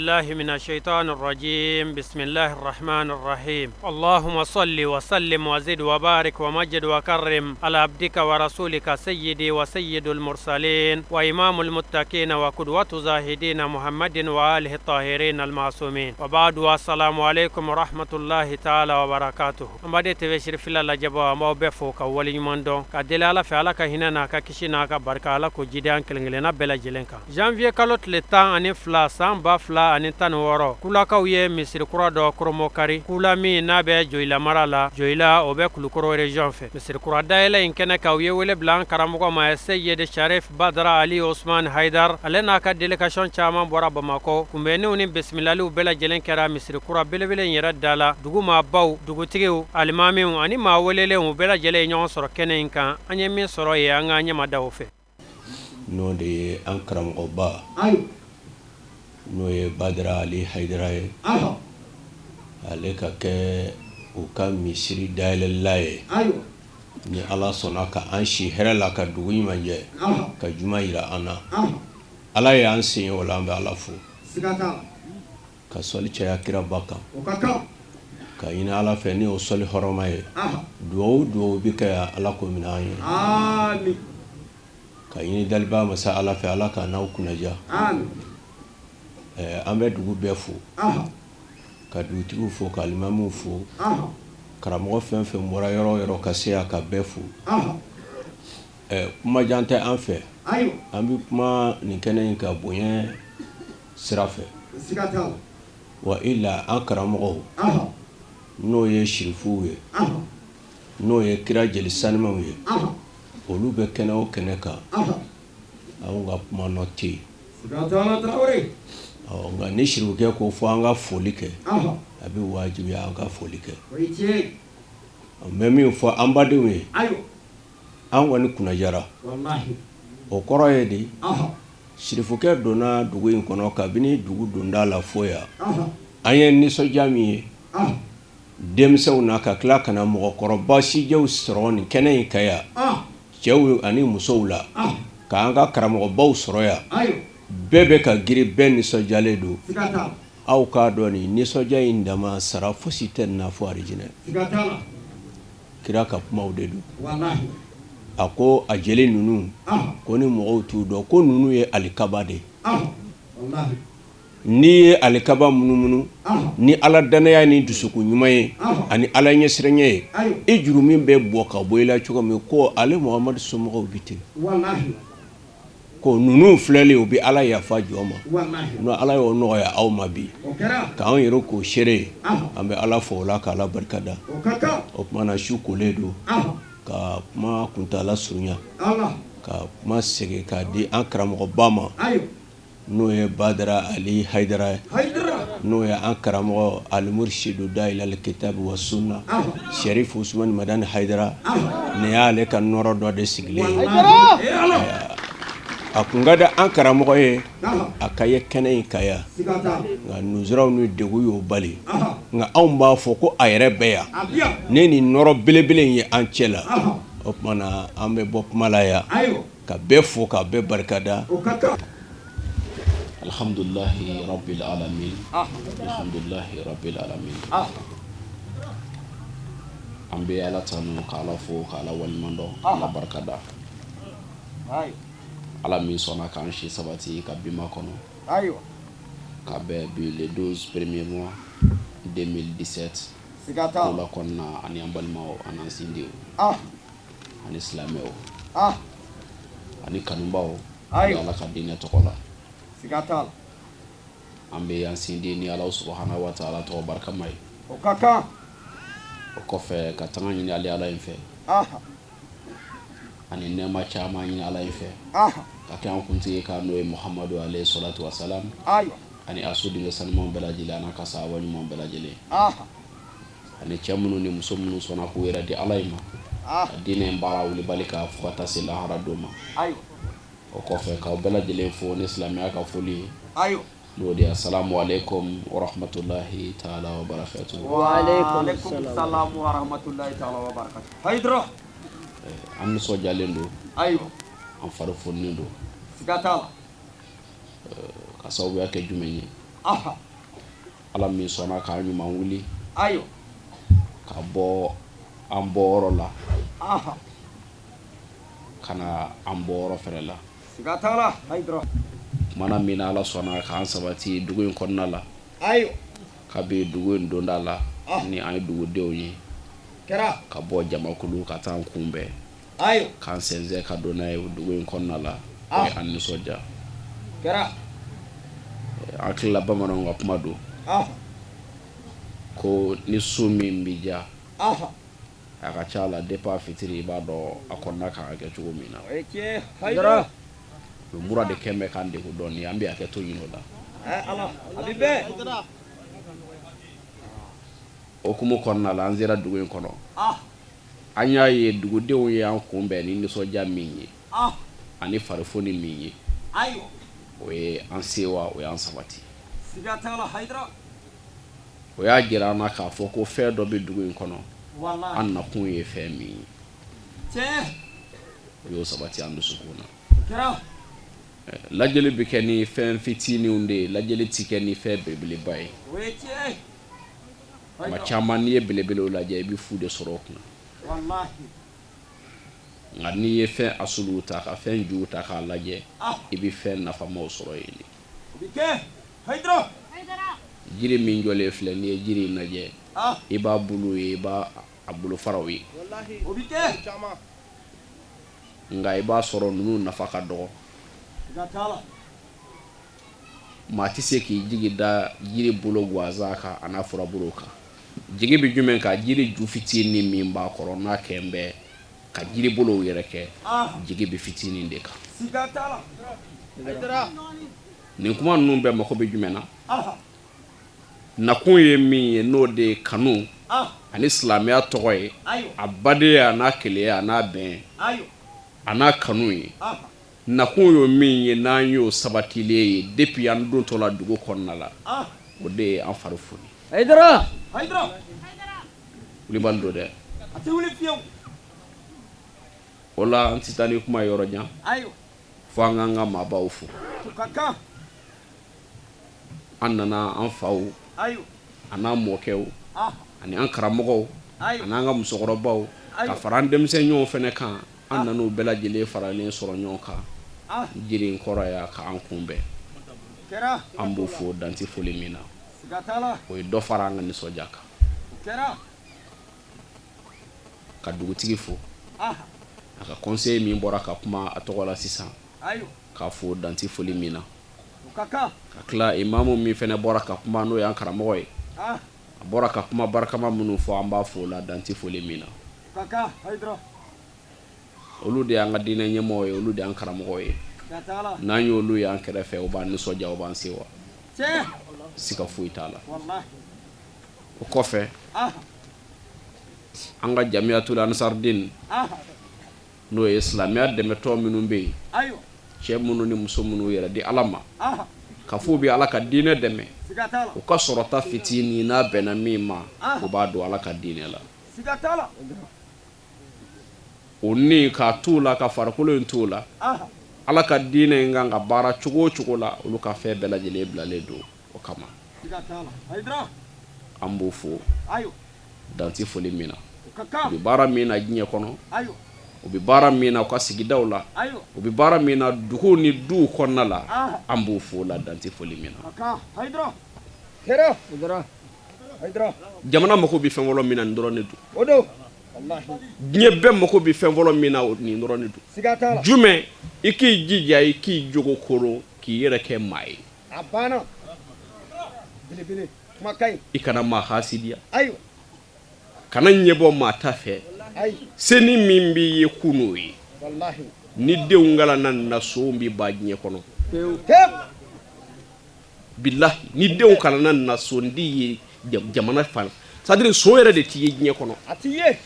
بالله من الشيطان الرجيم. بسم الله الرحمن الرحيم. اللهم صل وسلم وزد وبارك ومجد وكرم على عبدك ورسولك سيدي وسيد المرسلين وإمام المتقين وقدوة زاهدين محمد وآله الطاهرين المعصومين، وبعد. والسلام عليكم ورحمة الله تعالى وبركاته. أمبادي تبشر في الله جبا ما بفوك ولي مندون كدلالة في على كهنا ككشنا كبركة على كجدان كلنا بلا جلنكا. janvier kalot le temps ani fla san ba fla ani tan woro kulakaw ye misiri kura dɔ koromokari kula min n'a bɛ joyila mara la joyila o bɛ kulukoro region fɛ. misiri kura dayɛlɛ in kɛnɛ ka u ye wele bila an karamɔgɔ ma Seyid Sharif Badara Ali Osman Haidar. ale n'a ka délégation caman bɔra Bamako. kunbɛnniw ni bisimilaliw bɛɛ lajɛlen kɛra misiri kura belebele in yɛrɛ da la. dugu maabaw, dugutigiw, alimamiw ani maa welelenw bɛɛ lajɛlen ye ɲɔgɔn sɔrɔ kɛnɛ in kan. an ye min sɔrɔ ye an ka ɲɛmadaw fɛ. n'o de ye an karamɔgɔba n'o ye Badara Ali Haidara ye. ale ka kɛ u ka misiri dayɛlɛla ye ni Ala sɔnna ka an si hɛrɛ la ka dugu ɲuman jɛ ka juma yira an na. Ala ye an sen o la, an bɛ Ala fo ka sɔli caya kira ba kan ka ɲini Ala fɛ ni o sɔli hɔrɔma ye. duwawu duwawu bi kɛ Ala ko minɛ an ye. ka ɲini daliba masa Ala fɛ Ala ka n'aw kunnaja. an bɛ dugu bɛɛ fo ka dugutigiw fo ka alimamiw fo karamɔgɔ fɛn fɛn bɔra yɔrɔ o yɔrɔ ka se yan ka bɛɛ fo. kuma jan tɛ an fɛ, an bɛ kuma nin kɛnɛ in ka bonya sira fɛ. wa ila an karamɔgɔw n'o ye shirifuw ye, n'o ye kira jeli sanimaw ye, olu bɛ kɛnɛ o kɛnɛ kan anw ka kuma nɔ tɛ yen. nka ni shirikɛ ko fɔ an ka foli kɛ, a bɛ wajibiya an ka foli kɛ. n bɛ min fɔ an badenw ye, an kɔni kunnajara. o kɔrɔ ye de shirifukɛ donna dugu in kɔnɔ kabini dugu donda la fo yan. an ye nisɔndiya min ye denmisɛnw na ka tila ka na mɔgɔkɔrɔba sijɛw sɔrɔ nin kɛnɛ in ka yan, cɛw ani musow la, k'an ka karamɔgɔbaw sɔrɔ yan. bɛɛ bɛ ka girin, bɛɛ nisɔndiyalen don. aw k'a dɔn nin nisɔndiya in dama sara fosi tɛ nin na fo arijinɛ. kira ka kumaw de don. a ko a jeli ninnu ko ni mɔgɔw t'u dɔn ko ninnu ye alikaba de. n'i ye alikaba munumunu ni Ala danaya ni dusukun ɲuman ye ani Ala ɲɛsiranya ye, i juru min bɛ bɔ ka bɔ i la cogo min, ko ale Muhamadu somɔgɔw bi ten. ko ninnu filɛli u bɛ Ala yafa jɔ ma. n'o Ala y'o nɔgɔya aw ma bi k'an yɛrɛ k'o seere, an bɛ Ala fo o la ka Ala barikada. o kumana su kolen don ka kuma kuntala surunya ka kuma segin k'a di an karamɔgɔba ma n'o ye Badara Ali Haidara ye, n'o ye an karamɔgɔ Al-Murshidu Da'ila al-Kitabi wa Sunna Sharif Usman Madani Haidara. nin y'ale ka nɔrɔ dɔ de sigilen ye. a kun ka di an karamɔgɔ ye a ka ye kɛnɛ in ka yan, nka nusiraw ni degun y'o bali. nka anw b'a fɔ ko a yɛrɛ bɛ yan, ne nin nɔrɔ belebele in ye an cɛ la. o kumana an bɛ bɔ kuma la yan ka bɛɛ fo ka bɛɛ barikada. alhamdulillahi rabbil alamin, alhamdulillahi rabbil alamin. an bɛ Ala tanu ka Ala fo ka Ala waliɲumandɔn ka Ala barikada. Ala min sɔnna k'an si sabati ka bima kɔnɔ ka bɛn bi le 12 premier mois 2017 ko la kɔnɔna ani an balimaw ani an sindiw ani silamɛw ani kanubaw Ala ka diinɛ tɔgɔ la. an bɛ an sindi ni Ala subhanahu wa ta'ala tɔgɔ barikama ye. o kɔfɛ ka tanga ɲini Ala in fɛ ani nɛɛma caman ɲini Ala in fɛ ka kɛ an kuntigi ka n'o ye Muhamadu alayhi salatu wa salam ani a su denkɛ sanumanw bɛɛ lajɛlen ani ka sahaba ɲumanw bɛɛ lajɛlen ani cɛ minnu ni muso minnu sɔnna k'u yɛrɛ di Ala in ma ka diinɛ in baara wulibali ka fo ka taa se lahara don ma. o kɔfɛ k'aw bɛɛ lajɛlen fo ni silamɛya ka foli ye n'o de ye assalamu alaikum wa rahmatullahi ta'ala wa barakatuh. wa alaikum salam wa rahmatullahi ta'ala wa barakatuh. Haidara an nisɔndiyalen don, an fari foninen don. siga t'a la. ka sababuya kɛ jumɛn ye? ala min sɔnna k'a ɲuman wuli ayo ka bɔ an bɔyɔrɔ la ka na an bɔyɔrɔ fɛnɛ la siga t'a la Hayidara mana min ala sɔnna k'an sabati dugu in kɔnɔna la ayo kabi dugu in donda la ni an ye dugudenw ye kɛra ka bɔ jamakulu ka taa an kunbɛn ayo k'an sɛnsɛn ka don n'a ye dugu in kɔnɔna la o ye an nisɔndiya kɛra an tilala bamananw ka kuma don ko ni so min bi ja a ka ca la depuis a fitiri i b'a dɔn a kɔnɔna kan ka kɛ cogo min na o ye tiɲɛ Hayidara o mura de kɛn bɛ k'an degun dɔɔni an bɛ hakɛ to ɲini o la ala a bi bɛn okumu kɔnɔna la an sera dugu in kɔnɔ an y'a ye dugudenw ye an kunbɛn ni nisɔndiya min ye ani farifoni min ye o ye an sewa o y'an sabati siga t'a la Hayidara o y'a jira an na k'a fɔ ko fɛn dɔ bɛ dugu in kɔnɔ wallahi an nakun ye fɛn min ye tiɲɛ o y'o sabati an dusukun na kɛra lajɛli bɛ kɛ ni fɛn fitininw de ye lajɛli ti kɛ ni fɛn belebeleba ye o ye tiɲɛ ma caman n'i ye belebelew lajɛ i bɛ fu de sɔrɔ o kunna wallahi nka n'i ye fɛn asuluw ta ka fɛn juw ta k'a lajɛ i bɛ fɛn nafamaw sɔrɔ yen de o bi kɛ Hayidara jiri min jɔlen filɛ n'i ye jiri in lajɛ i b'a bulu ye i b'a a bolofaraw ye o bi kɛ nka i b'a sɔrɔ ninnu nafa ka dɔgɔ siga t'a la maa tɛ se k'i jigi da jiri bolo gansan kan a n'a furabulu kan jigi bɛ jumɛn kan jiri ju fitinin min b'a kɔrɔ n'a kɛn bɛ ka jiri bolow yɛrɛ kɛ jigi bɛ fitinin de kan siga t'a la Hayidara nin kuma ninnu bɛɛ mako bɛ jumɛn na nakun ye min ye n'o de ye kanu ani silamɛya tɔgɔ ye a badenya a n'a kelenya a n'a bɛn a n'a kanu ye nakun ye min ye n'an y'o sabatilen ye depuis an don tɔ la dugu kɔnɔna la o de ye an fari foni Hayidara wulibali don dɛ a tɛ wuli fiyewu o la an tɛ taa ni kuma ye yɔrɔ jan fo an k'an ka maabaw fo ka kan an nana an faw a n'an mɔkɛw ani an karamɔgɔw ani an ka musokɔrɔbaw ka fara an denmisɛnninw fɛnɛ kan an nan'u bɛɛ lajɛlen faralen sɔrɔ ɲɔgɔn kan jiri in kɔrɔ ya k'an kunbɛn an b'o fo danti foli min na o ye dɔ fara an ka nisɔndiya kan ka dugutigi fo a ka conseiller min bɔra ka kuma a tɔgɔ la sisan k'a fo danti foli min na ka tila imamu min fɛnɛ bɔra ka kuma n'o y'an karamɔgɔ ye a bɔra ka kuma barikama minnu fɔ an b'a fo la danti foli min na olu de y'an ka diinɛ ɲɛmɔgɔ ye olu de y'an karamɔgɔ ye n'an y'olu y'an kɛrɛfɛ o b'an nisɔndiya o b'an sewa siga foyi t'a la o kɔfɛ an ka jamiyatul ansardin n'o ye silamɛya dɛmɛtɔ minnu bɛ yen cɛ minnu ni muso minnu yɛrɛ di ala ma ka fɔ bi ala ka diinɛ dɛmɛ u ka sɔrɔta fitinin n'a bɛnna min ma u b'a don ala ka diinɛ la o ni k'a t'u la ka farikolo in t'u la ala ka diinɛ in kan ka baara cogo o cogo la olu ka fɛn bɛɛ lajɛlen bilalen don o kama an b'o fo danti foli min na u bɛ baara min na diɲɛ kɔnɔ u bɛ baara min na u ka sigidaw la u bɛ baara min na duguw ni duw kɔnɔna la an b'o fo la danti foli min na jamana mako bɛ fɛn fɔlɔ min na nin dɔrɔn de don diɲɛ bɛɛ mako bɛ fɛn fɔlɔ min na nin dɔrɔn de don jumɛn i k'i jija i k'i jogo koro k'i yɛrɛ kɛ maa ye i kana maa hasidiya kana ɲɛbɔ maa ta fɛ seni min b'i ye kun'o ye ni denw kalanna nin na sow bɛ ban diɲɛ kɔnɔ bilahi ni denw kalanna nin na sondi ye jamana fan c'est-à-dire so yɛrɛ de t'i ye diɲɛ kɔnɔ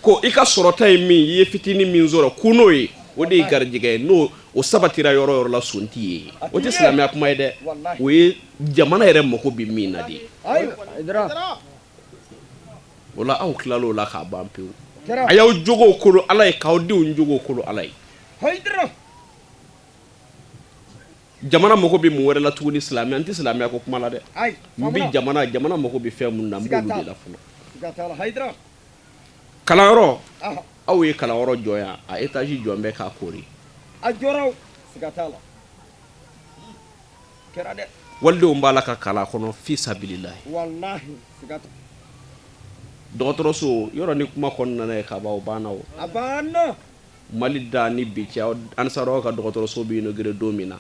ko i ka sɔrɔta ye min i ye fitinin min sɔrɔ kun'o ye o de ye garijɛgɛ ye n'o o sabatira yɔrɔ yɔrɔ la son t'i ye o tɛ silamɛya kuma ye dɛ o ye jamana yɛrɛ mako bɛ min na de ye o la aw tilala o la k'a ban pewu a y'aw jogow kolo ala ye k'aw denw jogow kolo ala ye jamana mako bi mu wɛrɛ la tuguni silamɛ anti silamɛ ko kuma la dɛ mbi jamana mako bi fɛn mun na mbolu de la fɔlɔ sigatala haydara kalanyɔrɔ aw ye kalanyɔrɔ jɔya a étage jɔn bɛ k'a kori a jɔraw sigatala kɛra dɛ walidenw b'a la ka kala kɔnɔ fi sabilillahi wallahi sigata dɔgɔtɔrɔso yɔrɔ ni kuma kɔnɔna ye ka ban o banna o a banna Mali da ni bi cɛ ansaraw ka dɔgɔtɔrɔso bi inauguré don min na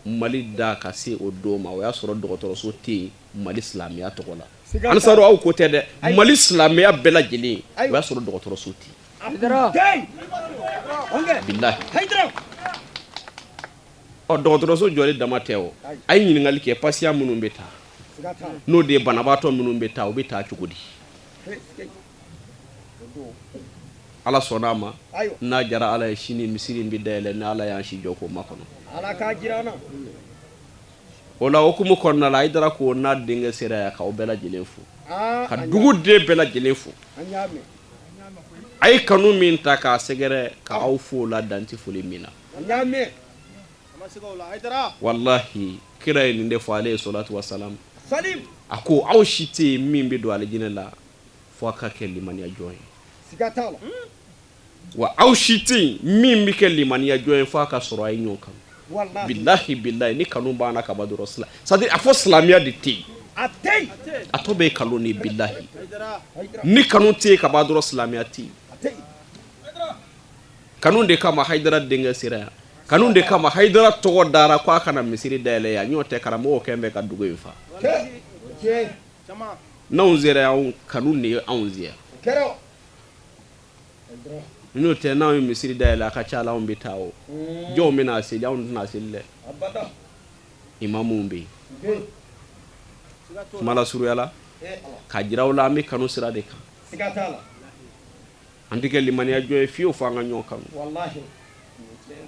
Mali da ka se o don ma o y'a sɔrɔ dɔgɔtɔrɔso tɛ yen Mali silamɛya tɔgɔ la ansaraw aw ko tɛ dɛ Mali silamɛya bɛɛ lajɛlen o y'a sɔrɔ dɔgɔtɔrɔso tɛ billahi dɔgɔtɔrɔso jɔli dama tɛ o a ye ɲininkali kɛ patient minnu bɛ taa n'o de ye banabaatɔ minnu bɛ taa o bɛ taa cogo di Ala sɔnna ma n'a jara Ala ye sini misiri in bɛ dayɛlɛ ni Ala y'an si jɔ k'o makɔnɔ Ala k'a jir'an na o la hukumu kɔnɔna la Hayidara ko n'a denkɛ sera yan k'aw bɛɛ lajɛlen fo ka dugu den bɛɛ lajɛlen fo a ye kanu min ta k'a sɛgɛrɛ k'aw fo o la danti foli min na wallahi kira ye nin de fɔ alayhi salatu wasalam a ko aw si tɛ yen min bɛ don alijinɛ la fo a ka kɛ limaniya jɔn ye wa aw si tɛ yen min bɛ kɛ limaniya jɔn ye fo a ka sɔrɔ a ye ɲɔgɔn kanu billahi ni kanu banna ka ban dɔrɔn c'est-à-dire a fɔ silamɛya de tɛ yen a tɔ bɛ kanu ni billahi ni kanu tɛ yen ka ban dɔrɔn silamɛya tɛ yen kanu de kama Hayidara denkɛ sera yan kanu de kama Hayidara tɔgɔ dara ko a kana misiri dayɛlɛ yan ɲɔgɔn tɛ karamɔgɔ kɛn bɛ ka dugu in fa n'anw sera yan kanu de ye anw zɛya n'o tɛ n'anw ye misiri dayɛlɛ a ka ca la anw bɛ taa o jɔnw bɛna seli anw tɛna seli dɛ imamuw bɛ yen kuma la suruyala ka jira aw la an bɛ kanu sira de kan an tɛ kɛ limaniya jɔn ye fiyewu fo an ka ɲɔgɔn kanu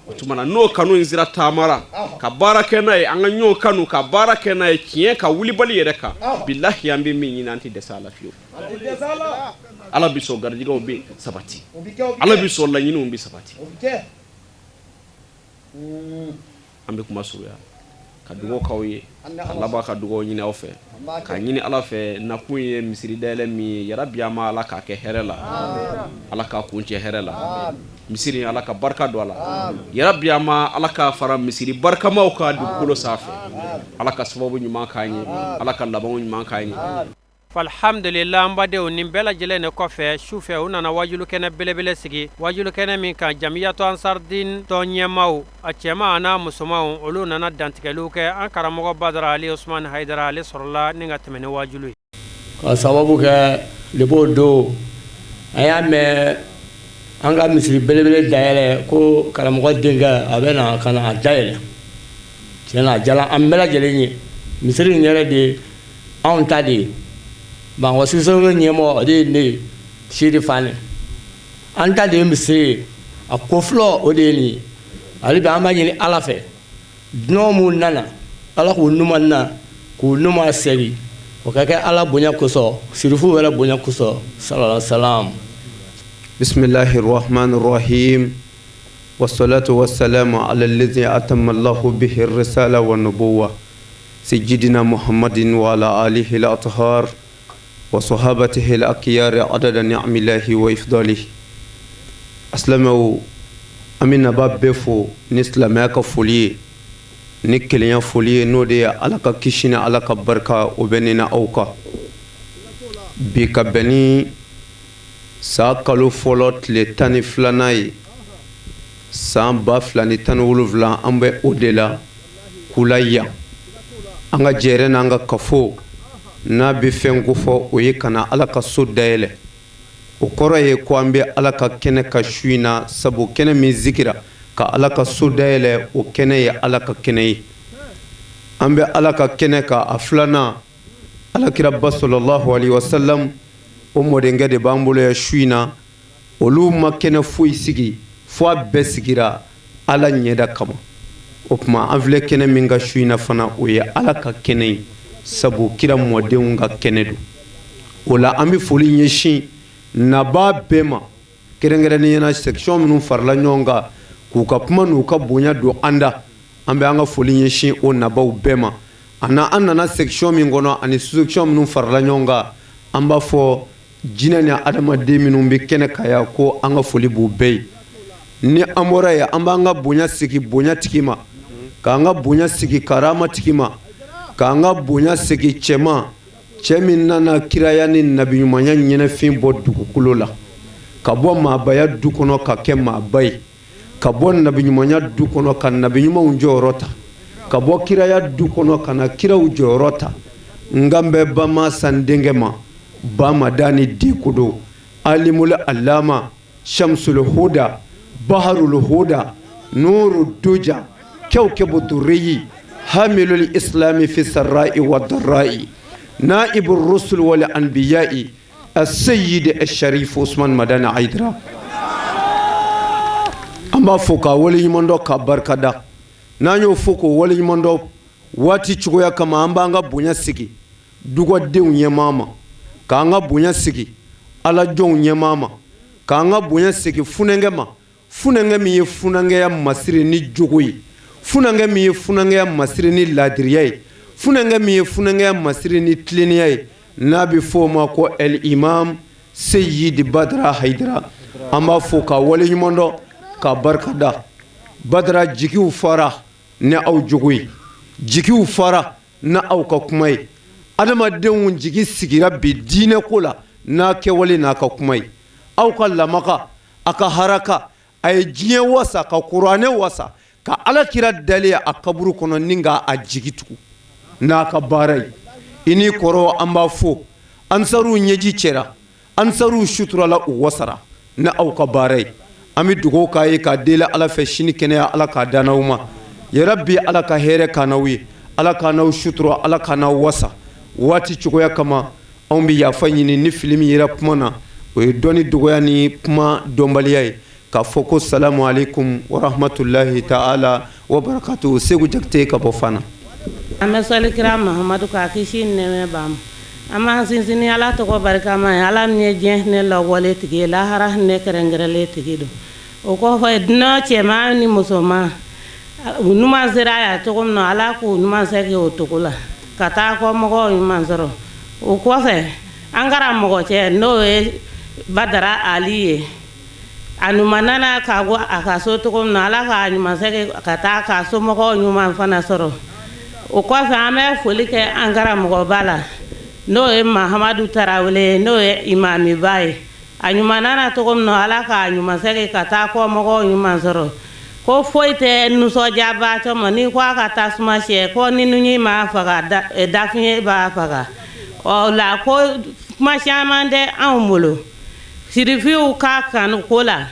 o tuma na n'o kanu in sira taamara ka baara kɛ n'a ye an ka ɲɔgɔn kanu ka baara kɛ n'a ye tiɲɛ ka wulibali yɛrɛ kan billahi an bɛ min ɲini an tɛ dɛsɛ a la fiyewu Ala bi sɔn garijɛgɛw bɛ sabati Ala bi sɔn laɲiniw bɛ sabati an bɛ kuma surunya ka dugawu k'aw ye ka laban ka dugawu ɲini aw fɛ ka ɲini Ala fɛ nakun ye misiri dayɛlɛ min ye yarabi an ma Ala k'a kɛ hɛrɛ la Ala k'a kuncɛ hɛrɛ la misiri Ala ka barika don a la yarabi an ma Ala k'a fara misiri barikamaw ka dugukolo sanfɛ Ala ka sababu ɲuman k'an ye Ala ka labanw ɲuman k'an ye Alhamdulillah an badenw nin bɛɛ lajɛlen de kɔfɛ sufɛ u nana wajulu kɛnɛ belebele sigi wajulu kɛnɛ min kan jamiyatu ansardin tɔn ɲɛmaw a cɛma n'a musomanw olu nana dantigɛliw kɛ an karamɔgɔ Badara Ali Usman Hayidara ale sɔrɔla ni ka tɛmɛ ni wajulu ye ka sababu kɛ lebo don an y'a mɛn an ka misiri belebele dayɛlɛ ko karamɔgɔ denkɛ a bɛ na ka na a dayɛlɛ tiɲɛna a jala an bɛɛ lajɛlen ye misiri in yɛrɛ de anw ta de ye Bango sisan ɲɛmɔgɔ o de ye ne Sidi Fane an ta de ye misiri a ko fɔlɔ o de ye nin ye hali bi an b'a ɲini Ala fɛ dunanw mun nana Ala k'u numan na k'u numan seri o ka kɛ Ala bonya kosɔn sirifu yɛrɛ bonya kosɔn sallallahu alaihi wasallam bismillahir rahmanir rahim wassalatu wassalamu ala alladhi atamma Allahu bihi ar-risala wan nubuwwa sayyidina Muhammadin wa ala alihi al-athhar وصحابته الأكيار عدد نعم الله وإفضاله أسلموا أمين باب بفو نسلمك فولي نكليا فولي نودي على كيشنا على بركة وبنينا أوكا بك بني ساكلو فولوت لتاني فلاناي سام بافلاني تنولو فلان أمبي أوديلا كولايا أنغا جيرين أنغا كفو n'a bɛ fɛn ko fɔ o ye kana Ala ka so dayɛlɛ o kɔrɔ ye ko an bɛ Ala ka kɛnɛ ka su in na sabu kɛnɛ min zikira ka Ala ka so dayɛlɛ o kɛnɛ ye Ala ka kɛnɛ ye an bɛ Ala ka kɛnɛ ka a filanan Alakira ba sallallahu alaihi wasallam o mɔdenkɛ de b'an bolo yan su in na olu ma kɛnɛ foyi sigi fo a bɛɛ sigira Ala ɲɛda kama o tuma an filɛ kɛnɛ min ka su in na fana o ye Ala ka kɛnɛ ye sabu kira mɔdenw ka kɛnɛ don o la an bɛ foli ɲɛsin naba bɛɛ ma kɛrɛnkɛrɛnnenya na section minnu farala ɲɔgɔn kan k'u ka kuma n'u ka bonya don an da an bɛ an ka foli ɲɛsin o nabaw bɛɛ ma ana an nana section min kɔnɔ ani section minnu farala ɲɔgɔn kan an b'a fɔ jinɛ ni adamaden minnu bɛ kɛnɛ kan yan ko an ka foli b'u bɛɛ ye ni an bɔra yen an b'an ka bonya sigi bonya tigi ma k'an ka bonya sigi karama tigi ma k'an ka bonya sigi cɛ ma cɛ min nana kiraya ni nabiɲumanya ɲɛnɛfin bɔ dugukolo la ka bɔ maabaya du kɔnɔ ka kɛ maaba ye ka bɔ nabiɲumanya du kɔnɔ ka nabiɲumanw jɔyɔrɔ ta ka bɔ kiraya du kɔnɔ ka na kiraw jɔyɔrɔ ta n kan bɛ bama san denkɛ ma bamadani dikodo alimul alama shamsul huda baharul huda nuru duja kawkabu durriyi hamilul islami fi sarra'i wa darra'i naibur rusul wal anbiya'i السيد الشريف عثمان مدني عيدرا أما فوكا ولي مندو كبركدا نانيو فوكو ولي مندو واتي تشويا كما أمبانغا بونيا سيكي دوغا ديو نيماما كانغا بونيا سيكي على جون نيماما كانغا بونيا سيكي فننغما فننغمي فننغيا مسيري ني جوغوي فننغمي فننغيا مسيري ني لادرياي فننغمي فننغيا مسيري ني تلينياي nabi foma ko el imam sayyid badra haidara amba foka wali nyumondo ka barkada badra jikiu fara na au jugui jikiu fara na au ka kumai adama denun jigi sigira bi dine kula na ke wali na ka kumai au ka lamaka aka haraka ay jiye wasa ka qur'ane wasa ka ala kira daliya akaburu kono ninga a jigitu na ka barai ini koro amba fo ansaru nyeji cera ansaru shuturala wasara na au ka barai ami dugo kai ka dela ala fe shini kene ala ka danawma ya rabbi ala ka here kanawi ala ka naw shuturo ala ka naw wasa wati chugoya kama ombi ya fanyini ni filimi yera pumana o doni dugo ya ni puma dombaliyai ka foko salamu alaikum wa rahmatullahi ta'ala wa barakatuh segu jakte ka bofana ame soli kira Muhammadu ka kisi neme bam ama sinzini ala to ko barka ma ala ne je ne la wole tigi la hara ne kerengere tigi do o ko fa dina che ma ni musoma numa zira ya to ko no ala ku numa se ke o to kula kata ko mo ko manzaro o ko fe angara mo ko che no e badara aliye anuma nana ka go akaso to ko no ala ka nyuma se ke kata ka so mo ko nyuma fana soro o ko fa ame foli ke angara mo bala no e Mahamadu Tarawele no e imami baye anyuma nana to ko no ala ka anyuma se ke kata ko mo ko nyuma soro ko foite nu so jaba to mo ni ko aka tasma she ko ni nu ma faga dafie ba faga o la ko ma shamande amolo sirifiu ka kan ko la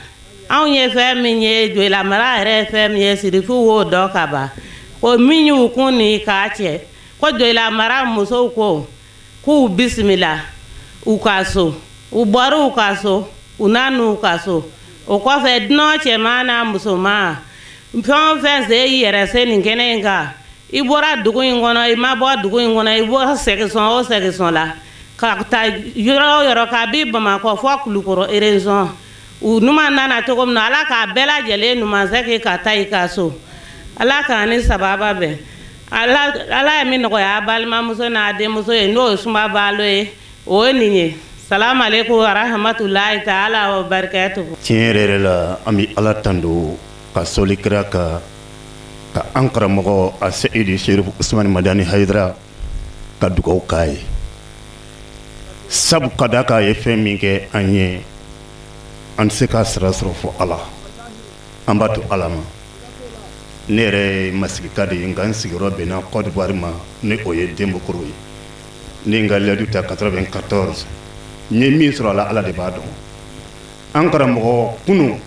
an ye fe min ye do la mara re fe min ye sirifiu wo do ka ba ko minyu kun ni ka che ko do la mara muso ko ku bismillah u kaso u baru kaso unanu kaso o ko fe dno che mana musoma mpon fe ze yere se ni kenenga ibora dugu ngono ima bo dugu ngono ibo section o section la ka ta yoro ka bi bama ko fo kulukoro erezon u numa nana to ko na ala ka bela jele numa zake ka tai kaso ala ka ni sababa be ala mi no ya balma muso na de muso e no suma balo e o ninye salam alaikum wa rahmatullahi ta'ala wa barakatuh tiere la ami ala tando ka solikra ka ankara mogo a Seydi Cherif Ousmane Madani Haidara ka dugaw kai sabu kadaka ye fɛn min kɛ an ye an se ka sira sɔrɔ fo ala an b'a to ala ma ne yɛrɛ masigika de ye nka n sigiyɔrɔ bɛnna Côte d'Ivoire ma ni o ye Denbokoro ye ne n ka ladu ta 94 n ye min sɔrɔ a la ala de b'a dɔn an karamɔgɔ kunu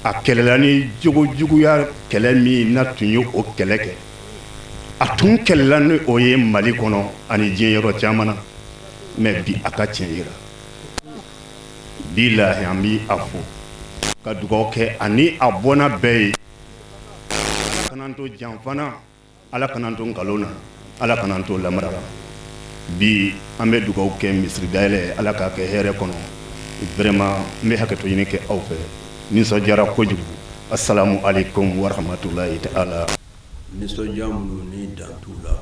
a kɛlɛla ni jogojuguya kɛlɛ min na tun ye o kɛlɛ kɛ a tun kɛlɛla ni o ye Mali kɔnɔ ani diɲɛ yɔrɔ caman na mais bi a ka tiɲɛ yira bilahi an bi a fo ka dugawu kɛ ani a bɔnna bɛɛ ye ala kana to janfana ala kana to nkalon na ala kana to lamara bi an bɛ dugawu kɛ misiri dayɛlɛ ala k'a kɛ hɛrɛ kɔnɔ vraiment n bɛ hakɛto ɲini kɛ aw fɛ nisɔndiyara kojugu assalamu alaikum wa rahmatullahi ta'ala nisɔndiya minnu ni dan t'u la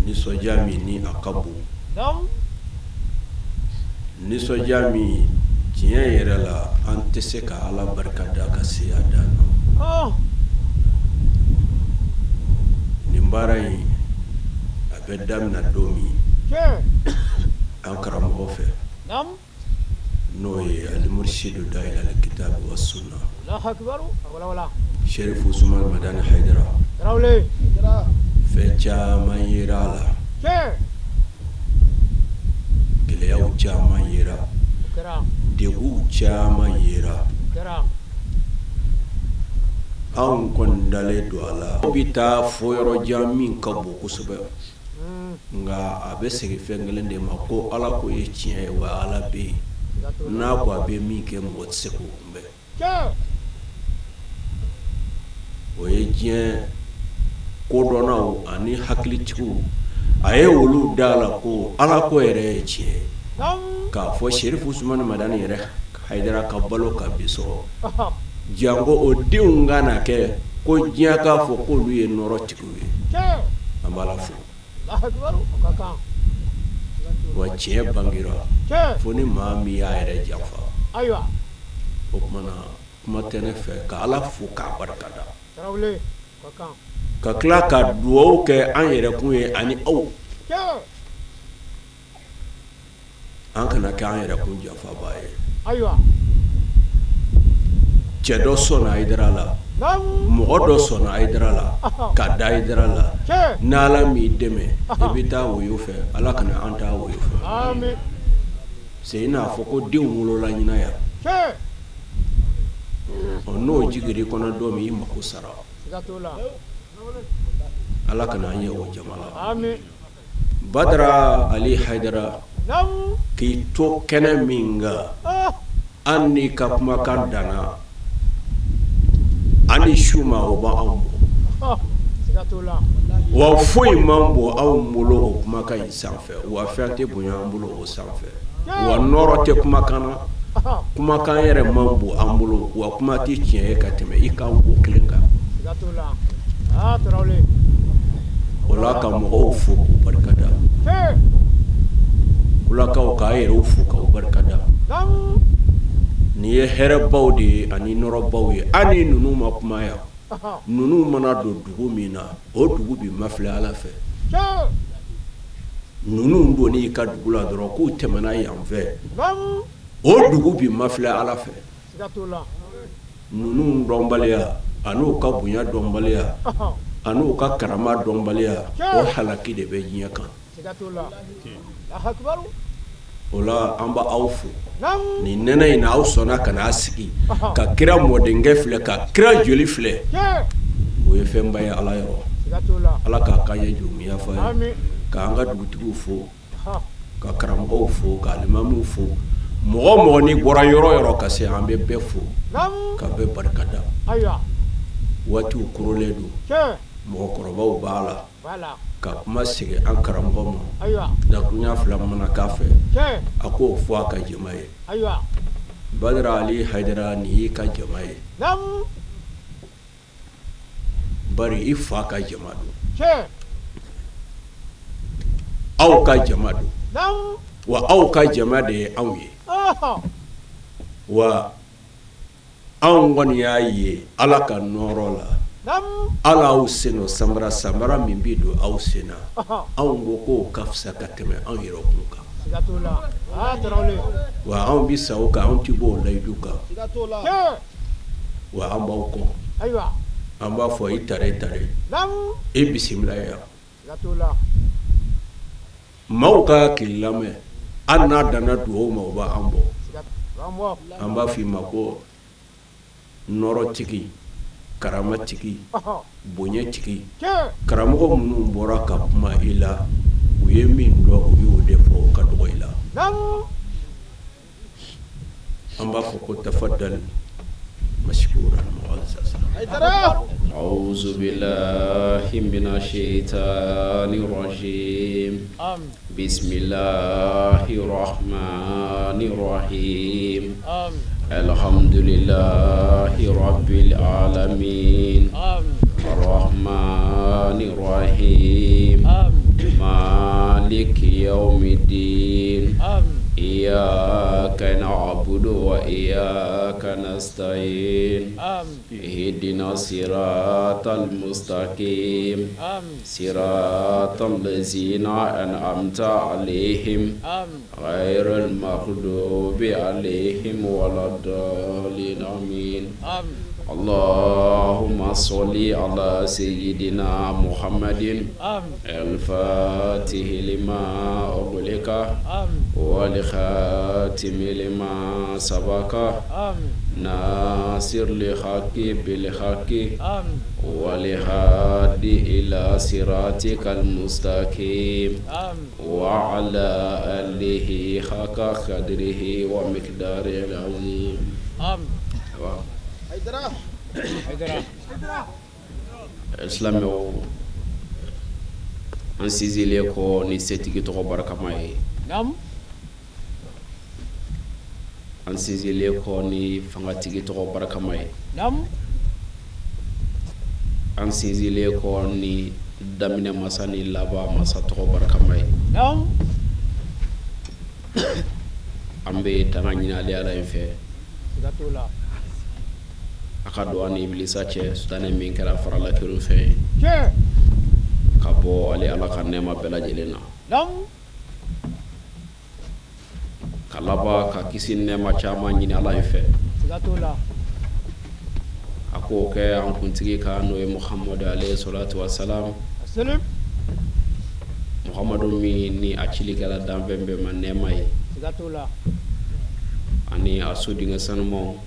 nisɔndiya min ni a ka bon nisɔndiya min tiɲɛ yɛrɛ la an tɛ se ka Ala barika da ka se a dan na nin baara in a bɛ daminɛ don min an karamɔgɔ fɛ n'o ye al-Murshidu Da'ila al-Kitab wa Sunna Sherif Usman Madani Haidara fɛn caman yera a la gɛlɛyaw caman yera deguw caman yera anw kɔni dalen don a la aw bɛ taa fɔ yɔrɔ jan min ka bon kosɛbɛ nka a bɛ segin fɛn kelen de ma ko Ala ko ye tiɲɛ ye wa Ala bɛ yen n'a ko a bɛ min kɛ mɔgɔ tɛ se k'o kunbɛn o ye diɲɛ kodɔnnaw ani hakilitigiw a ye olu da la ko Ala ko yɛrɛ ye tiɲɛ ye k'a fɔ Sherif Usman Madani yɛrɛ Haidara ka balo ka bi sɔrɔ jango o denw ka na kɛ ko diɲɛ k'a fɔ k'olu ye nɔrɔtigiw ye an b'a la fo wa tiɲɛ bangera fo ni maa min y'a yɛrɛ janfa o kumana kuma tɛ ne fɛ ka Ala fo k'a barikada ka tila ka duwawu kɛ an yɛrɛkun ye ani aw an kana kɛ an yɛrɛkun janfaba ye cɛ dɔ sɔnna Haidara la mɔgɔ dɔ sɔnna Haidara la ka da Haidara la n'Ala m'i dɛmɛ i bɛ taa woyo fɛ Ala kana an taa woyo fɛ c'est i n'a fɔ ko denw wolola ɲinan yan n'o jigir'i kɔnɔ don min i mako sara Ala kana an ye o jama la Badara Ali Haidara k'i to kɛnɛ min kan an n'i ka kumakan danna ani su ma o b'anw bɔ wa foyi man bɔ anw bolo o kumakan in sanfɛ wa fɛn tɛ bonya an bolo o sanfɛ wa nɔrɔ tɛ kumakan na kumakan yɛrɛ man bɔ an bolo wa kuma tɛ tiɲɛ ye ka tɛmɛ i kan o kelen kan o la ka mɔgɔw fo k'u barikada kulakaw k'a yɛrɛw fo k'u barikada nin ye hɛrɛbaw de ye ani nɔrɔbaw ye ani ninnu ma kuma yan ninnu mana don dugu min na o dugu bi mafilɛ Ala fɛ ninnu don n'i ka dugu la dɔrɔn k'u tɛmɛna yan fɛ o dugu bi mafilɛ Ala fɛ ninnu dɔnbaliya an'u ka bonya dɔnbaliya an'u ka karama dɔnbaliya o halaki de bɛ diɲɛ kan o la an b'a aw fo nin nɛnɛ in na aw sɔnna ka n'a sigi ka kira mɔdenkɛ filɛ ka kira joli filɛ o ye fɛnba ye Ala yɔrɔ Ala k'a kan ye jugumiya fa ye k'an ka dugutigiw fo ka karamɔgɔw fo ka alimamuw fo mɔgɔ mɔgɔ ni bɔra yɔrɔ yɔrɔ ka se an bɛ bɛɛ fo ka bɛɛ barikada waatiw korolen don mɔgɔkɔrɔbaw b'a la ka kuma segin an karamɔgɔ ma dakurunya fila mana k'a fɛ a k'o fɔ a ka jama ye Badara Ali Haidara nin y'i ka jama ye bari i fa ka jama don aw ka jama don wa aw ka jama de ye anw ye wa anw kɔni y'a ye Ala ka nɔɔrɔ la Ala aw seno samara min bi don aw sena anw ko k'o ka fisa ka tɛmɛ anw yɛrɛ kun kan wa anw bi sa o kan anw ti bɔ o layidu kan wa an b'aw kɔ an b'a fɔ i tare i bisimila yan maaw ka hakili lamɛn an n'a danna dugawu ma o b'an bɔ an b'a f'i ma ko nɔrɔtigi karamatigi bonyatigi karamɔgɔ minnu bɔra ka kuma i la u ye min dɔn u y'o de fɔ ka dɔgɔ i la an b'a fɔ ko tafaddal mashkuran mu'azzaz أعوذ بالله من الشيطان الرجيم بسم الله الرحمن الرحيم الحمد لله رب العالمين الرحمن الرحيم مالك يوم الدين إياك نعبد وإياك نستعين اهدنا الصراط المستقيم صراط الذين أنعمت عليهم غير المغضوب عليهم ولا الضالين آمين اللهم صل على سيدنا محمد الفاتح لما أغلق والخاتم لما سبق ناصر الحق بالحق والهادي إلى صراطك المستقيم وعلى آله حق قدره ومقداره العظيم Islam an sizile ko ni setigi to barakama ye nam an sizile ko ni fangatigi to barakama ye nam an sizile ko ni damine masani laba masa to barakama ye nam ambe tananyina ali ala infe gatula akado ani iblisa che sutane min kala farala kiru fe kabo ali ala kanema bela jelena dam kalaba ka kisine ma chama nyini ala ife gatula ako ke an kuntigi ka no Muhammad alayhi salatu wassalam assalam Muhammadu mi ni achili kala dambembe manema yi gatula ani asudi ngasanmo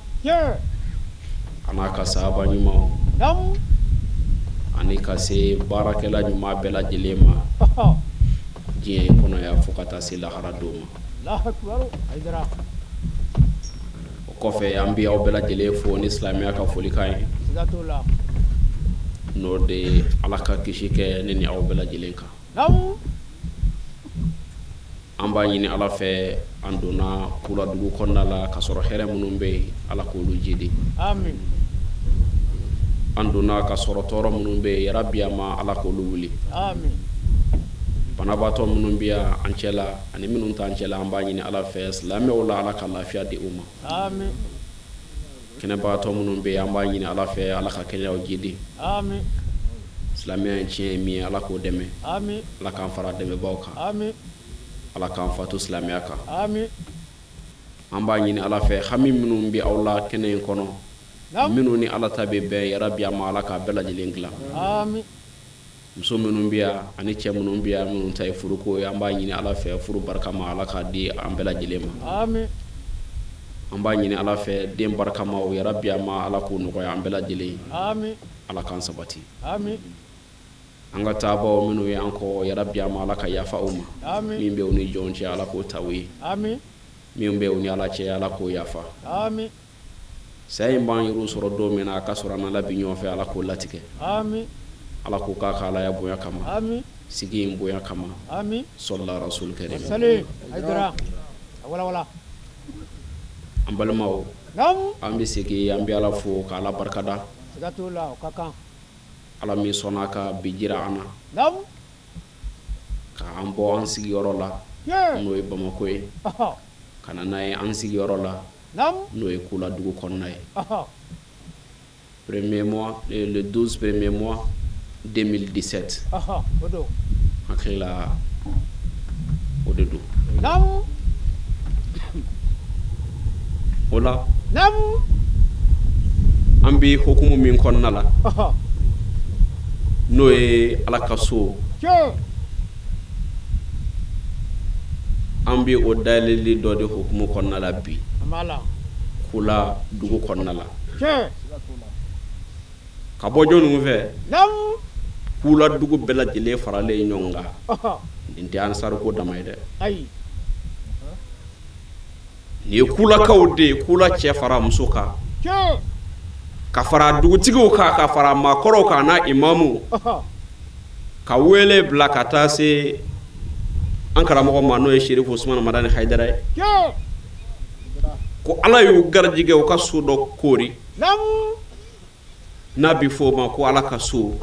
anaka sahaba nyuma dam ani kase barakela nyuma bela jelema je kono ya fukata sila haraduma Allahu akbar aidara ko fe ambi aw bela jele fo ni islamia ka foli kay zatullah no de alaka kishike nini aw bela jele ka dam amba nyini ala fe andona kula dugu konnala kasoro here munumbe ala ko lu jidi amin andona kasoro toro munumbe ya rabbi ama ala ko lu wuli amin banabato munumbiya ancela ani minun ta ancela amba nyini ala fe islami wala ala ka lafiya di umma amin kene bato munumbe amba nyini ala fe ala ka kenya o jidi amin islami anci mi ala ko deme amin ala kan fara deme bawka amin ala kan fatu islamiyaka amin amba nyini ala fe xami minum bi awla kenen kono minu ni ala tabe be ya rabbi ama ala ka bela jilingla amin muso minum biya ani che minum biya minum tay furu ko amba nyini ala fe furu barka ma ala ka di am bela jilema amin amba nyini ala fe dem barka ma ya rabbi ama ala ko no ya am bela jili amin ala kan sabati amin anga tabo minu ya anko ya rabbi ama ala ka yafa umma amin mimbe uni jonche ala ko tawi amin mimbe uni ala che ala ko yafa amin say ban yuru soro do mena ka soro na labi nyofe ala ko latike amin ala ko ka kala ya boya kama amin sigi boya kama amin sallallahu rasul karim salim aidra wala ambalmaw nam ambi sigi ambi ala fo kala barkada gatula kaka ala mi sonaka bijira ana nam ka ambo an sigi yorola no e bamako e kana nay an sigi yorola nam no e kula dugu konnay premier mois le 12 premier mois 2017 odo akila odedu nam wala nam ambi hukumu min konnala no e alakaso ambi o dalili do de hukumu konnala bi amala kula dugu konnala ka bo jonu fe nam kula dugu bela jele farale nyonga ndinti ansar ko damay de ay ni kula kawde kula che fara musuka ka fara dugu tigo ka fara makoro ka na imamu ka wele blakata se ankara mo ma no e sherifu Usman Madani Haidara ko ala y'u garjige o ka so dɔ kori n'a bi fɔ o ma ko ala ka so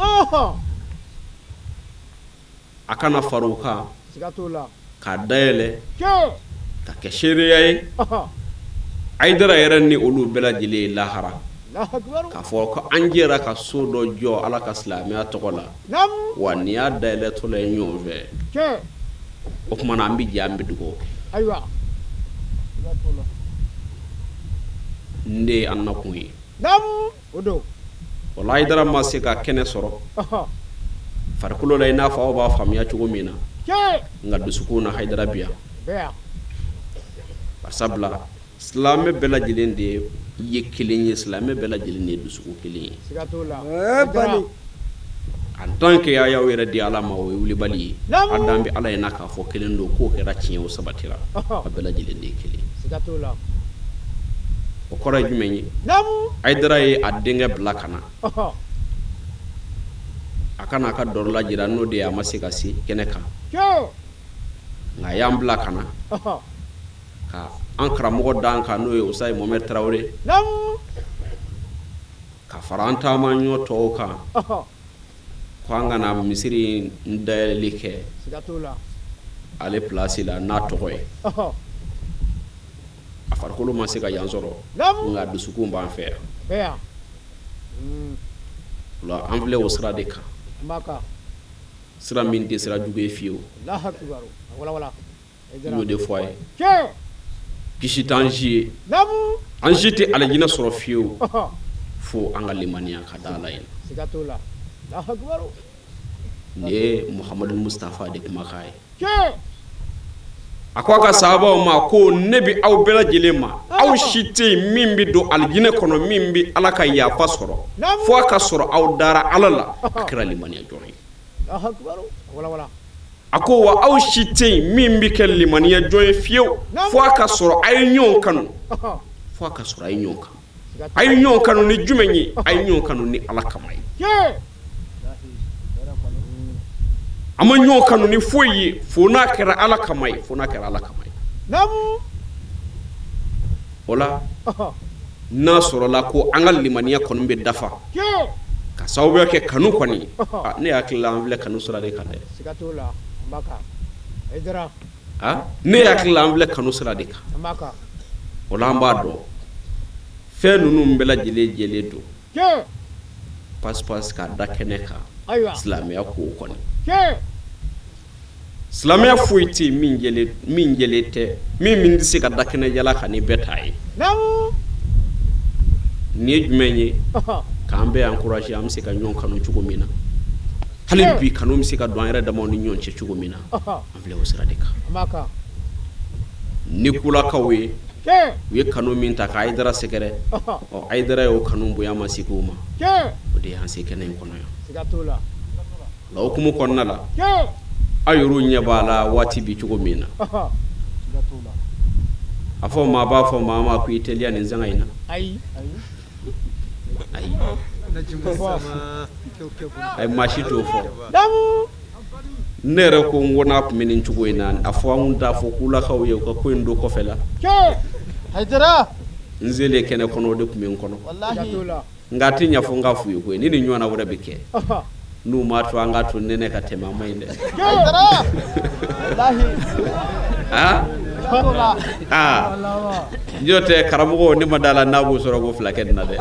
a kana far'o kan k'a dayɛlɛ ka kɛ seereya ye Aidara yɛrɛ ni olu bɛɛ lajɛlen ye lahara k'a fɔ ko an jɛra ka so dɔ jɔ ala ka silamɛya tɔgɔ la wa ni y'a dayɛlɛ tɔ la ye ɲɔgɔn fɛ o tuma na an bɛ jɛ an bɛ dugawu kɛ n de ye an nakun ye wala Aidara ma se ka kɛnɛ sɔrɔ farikolo la i n'a fɔ aw b'a faamuya cogo min na nka dusukun na Aidara bi yan barisabula silamɛ bɛɛ lajɛlen de ye kelen ye silamɛ bɛɛ lajɛlen de ye dusukun kelen ye en tant que a y'aw yɛrɛ di ala ma o ye wulibali ye a dan bɛ ala ye n'a k'a fɔ kelen don k'o kɛra tiɲɛ o sabatira a bɛɛ lajɛlen de ye kelen o kɔrɔ ye jumɛn ye Aidara ye a denkɛ bila ka na a kana a ka dɔrɔ la jira n'o de ye a ma se ka se kɛnɛ kan nka a y'an bila ka na ka an karamɔgɔ dan kan n'o ye Usayi Mohamed Tarawele ka fara an taama ɲɔ tɔw kan ko an kana misiri in dayɛlɛli kɛ ale place la n'a tɔgɔ ye a farikolo ma se ka yan sɔrɔ nka dusukun b'an fɛ yan ola an filɛ o sira de kan sira min tɛ sira jugu ye fiyewu n y'o de fɔ a ye kisi t'an si ye an si tɛ alijinɛ sɔrɔ fiyewu fo an ka limaniya ka da ala ye nin ye Muhamadu Mustafa de kumakan ye a ko a ka sahabaw ma ko ne bi aw bɛɛ lajɛlen ma aw si tɛ yen min bi don alijinɛ kɔnɔ min bi ala ka yafa sɔrɔ fo a ka sɔrɔ aw dara ala la a kɛra limaniya jɔn ye a ko wa aw si tɛ yen min bi kɛ limaniya jɔn ye fiyewu fo a ka sɔrɔ a ye ɲɔgɔn kanu fo a ka sɔrɔ a ye ɲɔgɔn kanu a ye ɲɔgɔn kanu ni jumɛn ye a ye ɲɔgɔn kanu ni ala kama ye a ma ɲɔgɔn kanu ni foyi ye fo n'a kɛra ala kama ye fo n'a kɛra ala kama ye o la n'a sɔrɔla ko an ka limaniya kɔni bɛ dafa ka sababuya kɛ kanu kɔni ne hakili la an filɛ kanu sira de kan dɛ ne hakili la an filɛ kanu sira de kan o la an b'a dɔn fɛn ninnu bɛɛ lajɛlen jɛlen don pas-pas k'a da kɛnɛ kan silamɛya kow kɔni silamɛya foyi tɛ yen min jɛlen tɛ min tɛ se ka da kɛnɛ jala kan ni bɛɛ t'a ye nin ye jumɛn ye k'an bɛɛ encourager an bɛ se ka ɲɔgɔn kanu cogo min na hali bi kanu bɛ se ka don an yɛrɛ damaw ni ɲɔgɔn cɛ cogo min na an filɛ o sira de kan ni kulakaw ye u ye kanu min ta ka Aidara sɛgɛrɛ Aidara y'o kanu bonya ma sigi o ma o de y'an se kɛnɛ in kɔnɔ yan la hukumu kɔnɔna la a yɛrɛw ɲɛ b'a la waati bi cogo min na a fɔ maa b'a fɔ maa ma ko i teliya nin sanga in na ayi maa si t'o fɔ ne yɛrɛ ko n ko n'a tun bɛ nin cogo in na a fɔ an t'a fɔ kulakaw ye u ka ko in don kɔfɛ la n selen kɛnɛ kɔnɔ o de tun bɛ n kɔnɔ nka a tɛ ɲɛfɔ n k'a f'u ye koyi ni nin ɲɔgɔnna wɛrɛ bɛ kɛ n'u m'a to an ka to nɛnɛ ka tɛmɛ an ma ɲi dɛ n'o tɛ karamɔgɔ ne ma d'a la n'a b'o sɔrɔ ko fila kɛ nin na dɛ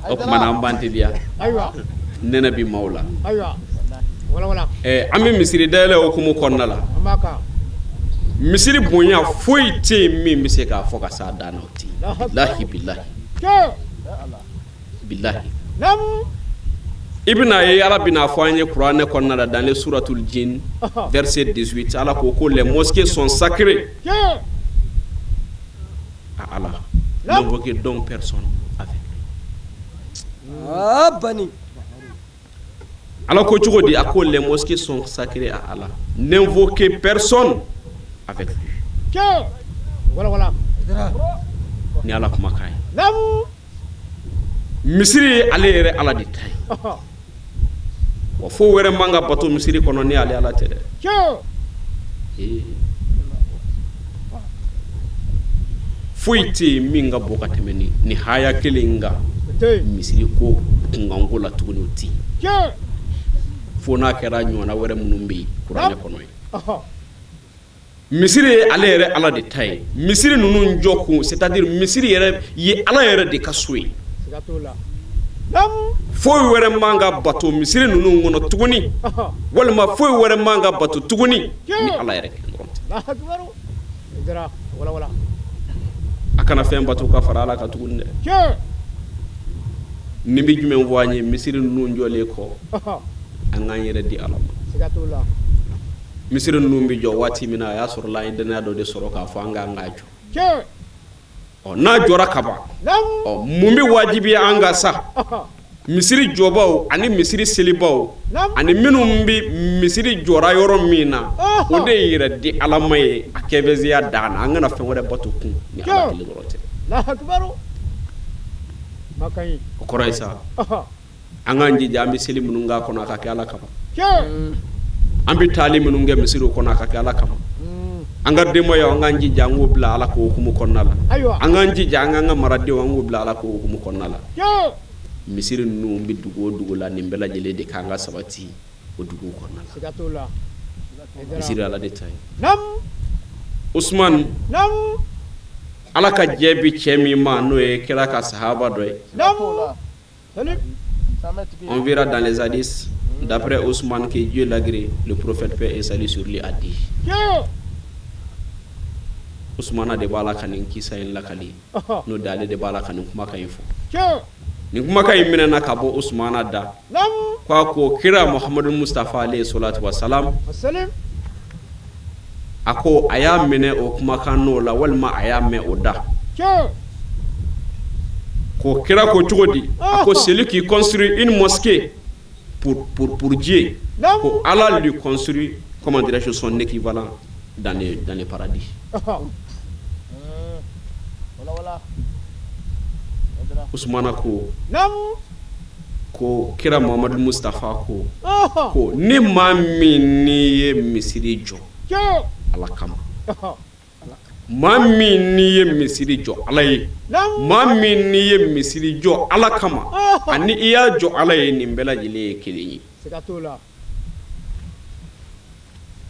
o tuma na an b'an teliya nɛnɛ bi maaw la an bɛ misiri dayɛlɛ hukumu kɔnɔna la misiri bonya foyi tɛ yen min bɛ se k'a fɔ ka s'a dan na o tɛ bilahi i bɛna ye ala bɛna fɔ an ye kuranɛ kɔnɔna la dans les suratul jinn verset 18 ala ko les mosquées sont sacrées à Allah n'invoquez donc personne avec lui ala ko cogo di a ko les mosquées sont sacrées à Allah n'invoquez personne avec lui ni ala kuma kai misiri ale yɛrɛ ala de ta ye wa fo wɛrɛ man ka bato misiri kɔnɔ ni ale ala tɛ dɛ foyi tɛ min ka bɔ ka tɛmɛ ni haya kelen kan misiri ko kunkanko la tuguni o ti fo n'a kɛra ɲɔgɔnna wɛrɛ minnu bɛ yen kuranɛ kɔnɔ ye misiri ye ale yɛrɛ ala de ta ye misiri ninnu jɔ kun c'est-à-dire misiri yɛrɛ ye ala yɛrɛ de ka so ye foyi wɛrɛ man ka bato misiri ninnu kɔnɔ tuguni walima foyi wɛrɛ man ka bato tuguni ni ala yɛrɛ kelen dɔrɔn tɛ a kana fɛn bato ka fara ala kan tuguni dɛ ni bɛ jumɛn fɔ an ye misiri ninnu jɔlen kɔ an k'an yɛrɛ di ala ma misiri ninnu bɛ jɔ waati min na a y'a sɔrɔ la an ye dannaya dɔ de sɔrɔ k'a fɔ an k'an k'a jɔ n'a jɔra ka ban mun bɛ wajibiya an ka sa misiri jɔbaw ani misiri selibaw ani minnu bɛ misiri jɔra yɔrɔ min na o de ye yɛrɛ di ala ma ye a kɛbɛziya dan na an kana fɛn wɛrɛ bato kun ni ala kelen dɔrɔn tɛ o kɔrɔ ye sa an k'an jija an bɛ seli minnu k'a kɔnɔ a ka kɛ ala kama an bɛ taali minnu kɛ misiriw kɔnɔ a ka kɛ ala kama an ka denbaya an k'an jija an k'o bila ala ko hukumu kɔnɔna la an k'an jija an k'an ka maradenw an k'o bila ala ko hukumu kɔnɔna la misiri ninnu bɛ dugu o dugu la nin bɛɛ lajɛlen de k'an ka sabati o dugu kɔnɔna la misiri ala de ta ye Usman ala ka jɛ bi cɛ min ma n'o ye kira ka sahaba dɔ ye on verra dans les hadiths d'après Ousmane que Dieu l'a gré le prophète paix et salut sur lui a dit Ousmane de bala kanin kisa in lakali no dale de bala kanin kuma kan fo ni kuma kan mina na kabo Ousmane da ko kira Muhammadu Mustafa alayhi salatu wassalam ako aya mene o kuma kan no la walma aya me oda ko kira ko cogodi ako celui qui construit une mosquée pour Dieu ko Allah lui construit comment dirais-je son équivalent dans les paradis Ousmane ko kira Muhammad Mustafa ko ni ma min ni ye misiri jɔ ala kama ma min ni ye misiri jɔ ala ye ma min ni ye misiri jɔ ala kama ani i y'a jɔ ala ye nin bɛɛ lajɛlen ye kelen ye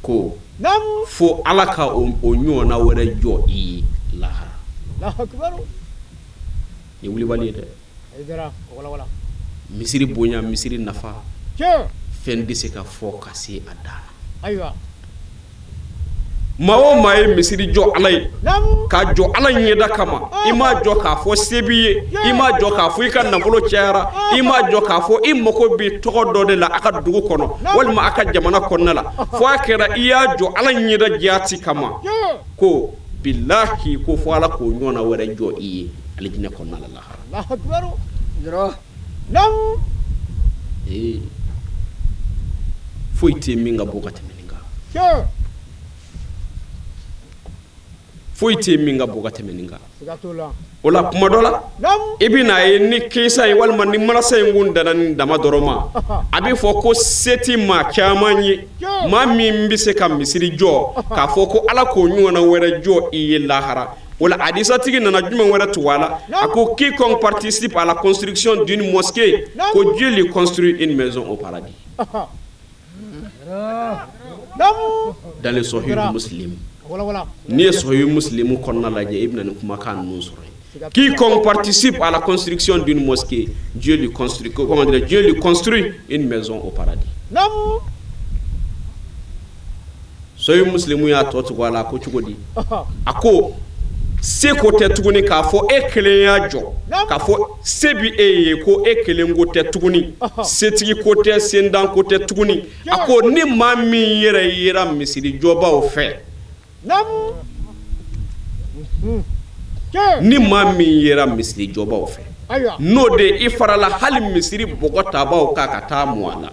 ko fo ala ka o ɲɔgɔnna wɛrɛ jɔ i ye lahara ni wulibali ye dɛ misiri bonya misiri nafa fɛn tɛ se ka fɔ ka se a dan maa o maa ye misiri jɔ ala ye ka jɔ ala ɲɛda kama i m'a jɔ k'a fɔ se b'i ye i m'a jɔ k'a fɔ i ka nafolo cayara i m'a jɔ k'a fɔ i mago bɛ tɔgɔ dɔ de la a ka dugu kɔnɔ walima a ka jamana kɔnɔna la fo a kɛra i y'a jɔ ala ɲɛda jaati kama ko bilahi ko fo ala k'o ɲɔgɔnna wɛrɛ jɔ i ye alijinɛ kɔnɔna la lahara foyi tɛ min ka bɔ ka tɛmɛ nin kan foyi tɛ min ka bɔ ka tɛmɛ nin kan o la kuma dɔ la i bɛ n'a ye ni kisa ye walima ni manasa in kun dana ni dama dɔrɔn ma a bɛ fɔ ko se tɛ maa caman ye maa min bɛ se ka misiri jɔ k'a fɔ ko ala k'o ɲɔgɔnna wɛrɛ jɔ i ye lahara o la hadisatigi nana jumɛn wɛrɛ tugu a la a ko quiconque participe à la construction d'une mosquée ko Dieu lui construit une maison au paradis dans le Sahih Muslim ni ye Sahih Muslim kɔnɔna lajɛ i bɛna nin kumakan ninnu sɔrɔ yen quiconque participe à la construction d'une mosquée Dieu lui construit comment dire Dieu lui construit une maison au paradis Sahih Muslim y'a tɔ tugu a la a ko cogo di a ko se ko tɛ tuguni k'a fɔ e kelen y'a jɔ k'a fɔ se bi e ye ko e kelen ko tɛ tuguni setigi ko tɛ sendan ko tɛ tuguni a ko ni maa min yɛrɛ yera misiri jɔbaw fɛ ni maa min yera misiri jɔbaw fɛ n'o de i farala hali misiri bɔgɔ tabaw ka taa mu a la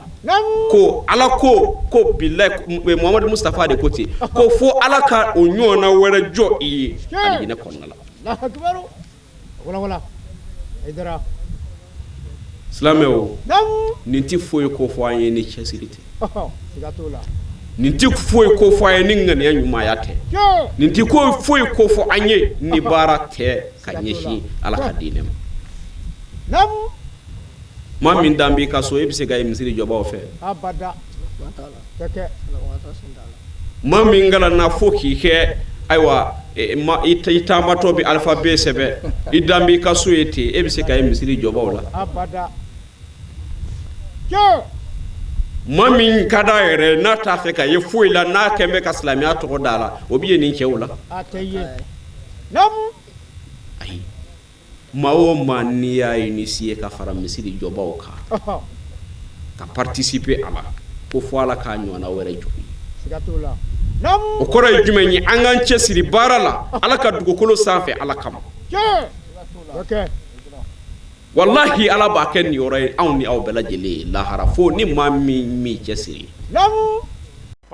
ko ala ko bilahi Muhammadu Mustafa de ko ten ko fo ala ka o ɲɔgɔnna wɛrɛ jɔ i ye alijinɛ kɔnɔna la silamɛw nin tɛ foyi ko fɔ an ye ni cɛsiri tɛ ninti foyi ko fo ay ninga ne nyuma yate ninti ko foyi ko fo anye ni barate kanyeshi ala kadinem nam ma min dambi ka so ebise ga imsiri joba ofe abada keke ma min ngala na foki ke aywa ma ita mato bi alphabet sebe idambi ka so ete ebise ga imsiri joba wala abada yo mamin kada yere na ta fe ka ye foyi la na kembe ka islamiya to dala obiye ni chewla ataye nam ai mawo mania initié ka fara misiri jobaw ka participer ala ko fo ala ka nyona were jogi sigatula nam o koro jumeni angan cesiri barala ala ka dugo kolo safe ala kam okay wallahi ala ba ken ni ore awni aw bela jeli la harafo ni mi cesiri nam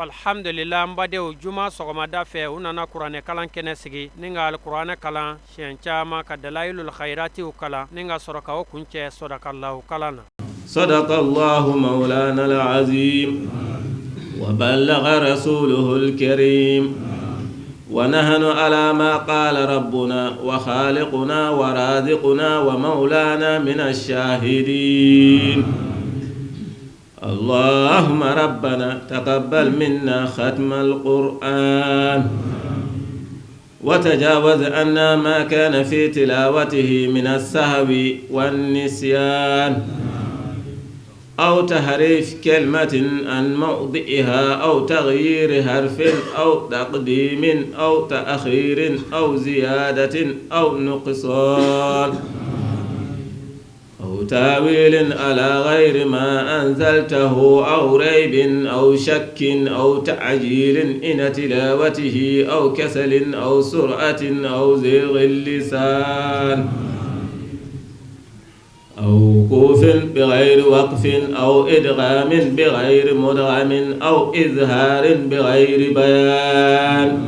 alhamdulillah mbadeu juma sogoma dafe unana qur'ane kalan kene sigi ninga al qur'ane kalan shenchama ka dalailul khairati ukala ninga soraka o kunche sadakallahu kalana sadaqallahu maulana alazim wa ballagha rasuluhu alkarim wa nahnu ala ma qala rabbuna wa khaliquna wa raziquna wa maulana min ash-shahidin اللهم ربنا تقبل منا ختم القرآن وتجاوز عنا ما كان في تلاوته من السهو والنسيان أو تحريف كلمة عن موضعها أو تغيير حرف أو تقديم أو تأخير أو زيادة أو نقصان أو تاويل على غير ما أنزلته أو ريب أو شك أو تعجيل إن تلاوته أو كسل أو سرعة أو زيغ اللسان أو وقوف بغير وقف أو إدغام بغير مدغم أو إظهار بغير بيان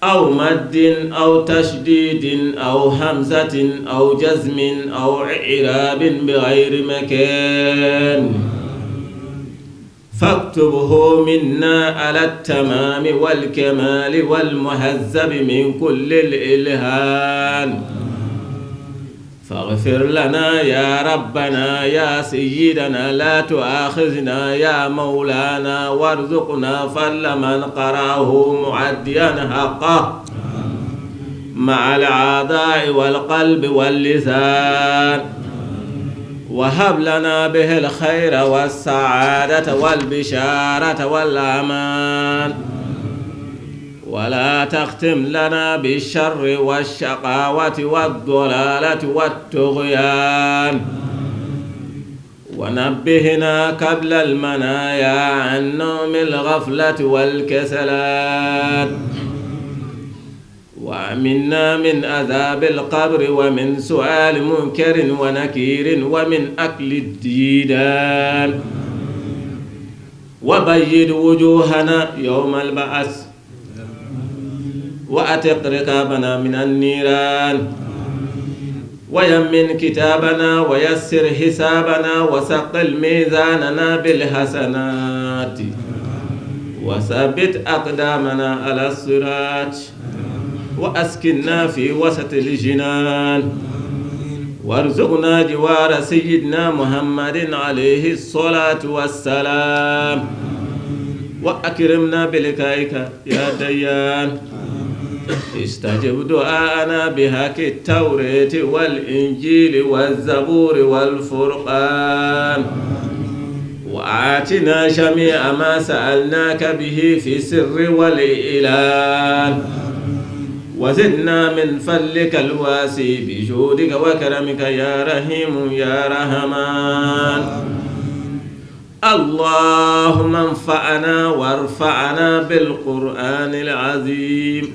أو مد أو تشديد أو همزة أو جزم أو إعراب بغير مكان فاكتبه منا على التمام والكمال والمهذب من كل الإلهان فاغفر لنا يا ربنا يا سيدنا لا تؤاخذنا يا مولانا وارزقنا فضل من قرأه معديا حقه مع الأعضاء والقلب واللسان وهب لنا به الخير والسعادة والبشارة والأمان ولا تختم لنا بالشر والشقاوة والضلالة والطغيان ونبهنا قبل المنايا عن نوم الغفلة والكسلان وأمنا من عذاب القبر ومن سؤال منكر ونكير ومن أكل الديدان وبيض وجوهنا يوم البعث وأتق رقابنا من النيران ويمن كتابنا ويسر حسابنا وثقل ميزاننا بالحسنات وثبت أقدامنا على الصراط وأسكننا في وسط الجنان وارزقنا جوار سيدنا محمد عليه الصلاة والسلام وأكرمنا بلقائك يا ديان استجب دعاءنا بحق التوراة والإنجيل والزبور والفرقان وآتنا جميع ما سألناك به في السر والإعلان وزدنا من فضلك الواسع بجودك وكرمك يا رحيم يا رحمن اللهم انفعنا وارفعنا بالقرآن العظيم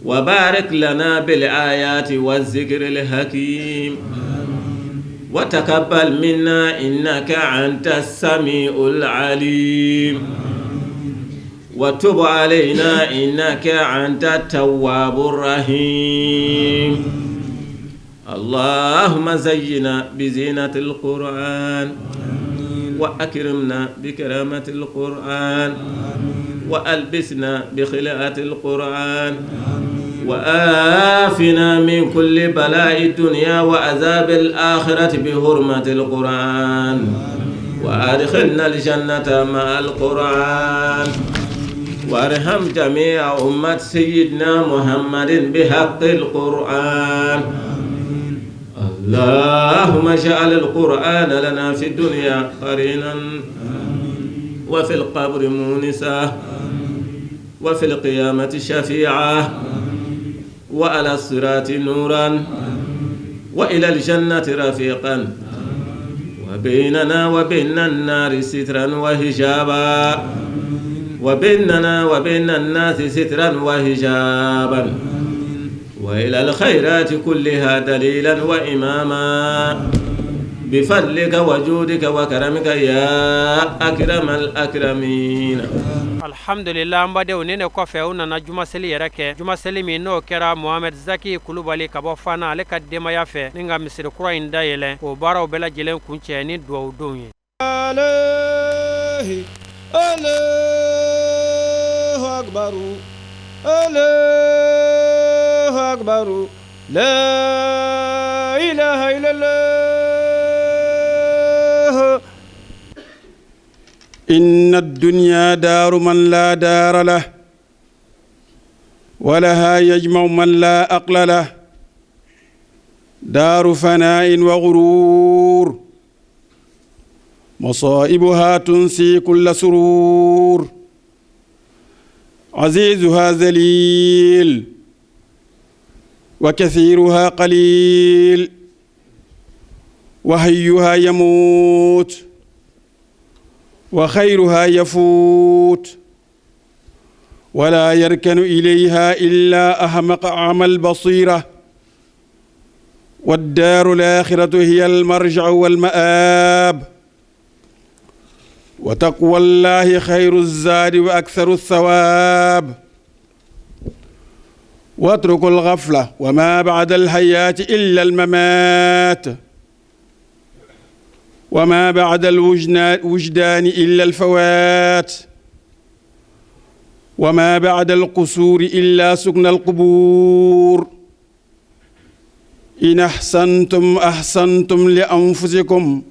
وبارك لنا بالآيات والذكر الحكيم وتقبل منا إنك أنت السميع العليم وتب علينا إنك أنت التواب الرحيم اللهم زينا بزينة القرآن وأكرمنا بكرامة القرآن وألبسنا بخلاءة القرآن وآفنا من كل بلاء الدنيا وعذاب الآخرة بحرمة القرآن وأدخلنا الجنة مع القرآن وارحم جميع أمة سيدنا محمد بحق القرآن. اللهم اجعل القرآن لنا في الدنيا قرينا وفي القبر مونسا وفي القيامة شفيعا وعلى الصراط نورا وإلى الجنة رفيقا وبيننا وبين النار سترا وحجابا وبيننا وبين الناس سترا وحجابا وإلى الخيرات كلها دليلا وإماما بفضلك وجودك وكرمك يا أكرم الأكرمين. الحمد لله مبادئ ونين كوفيونا نجوم سلي يركه جوم سلي منو كرا محمد زكي كلوبالي كبوفانا عليك الدم يافه نينغا مسير كروين دايله وبارو بلا جلن كونشيني دو دوني الله الله أكبر الله أكبر لا إله إلا الله. إن الدنيا دار من لا دار له ولها يجمع من لا أقل له دار فناء وغرور مصائبها تنسي كل سرور عزيزها ذليل وكثيرها قليل وهيها يموت وخيرها يفوت ولا يركن إليها إلا أحمق أعمى البصيرة والدار الآخرة هي المرجع والمآب وتقوى الله خير الزاد وأكثر الثواب واتركوا الغفلة وما بعد الحياة إلا الممات وما بعد الوجدان إلا الفوات وما بعد القصور إلا سكن القبور إن أحسنتم أحسنتم لأنفسكم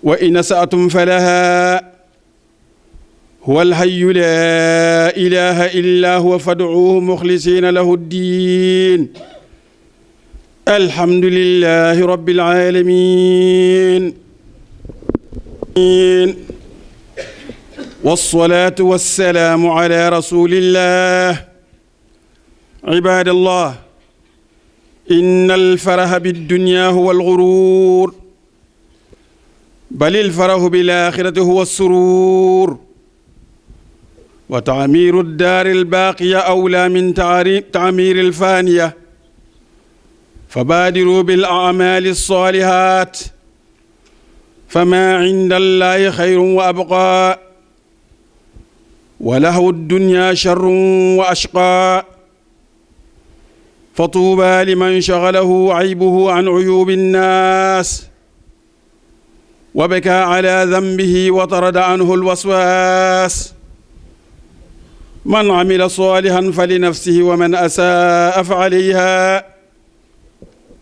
وإن أسأتم فلها هو الحي لا إله إلا هو فادعوه مخلصين له الدين الحمد لله رب العالمين والصلاة والسلام على رسول الله. عباد الله، إن الفرح بالدنيا هو الغرور بل الفرح بالآخرة هو السرور وتعمير الدار الباقية أولى من تعمير الفانية فبادروا بالأعمال الصالحات فما عند الله خير وأبقى وله الدنيا شر وأشقى فطوبى لمن شغله عيبه عن عيوب الناس وبكى على ذنبه وطرد عنه الوسواس. من عمل صالحا فلنفسه ومن أساء فعليها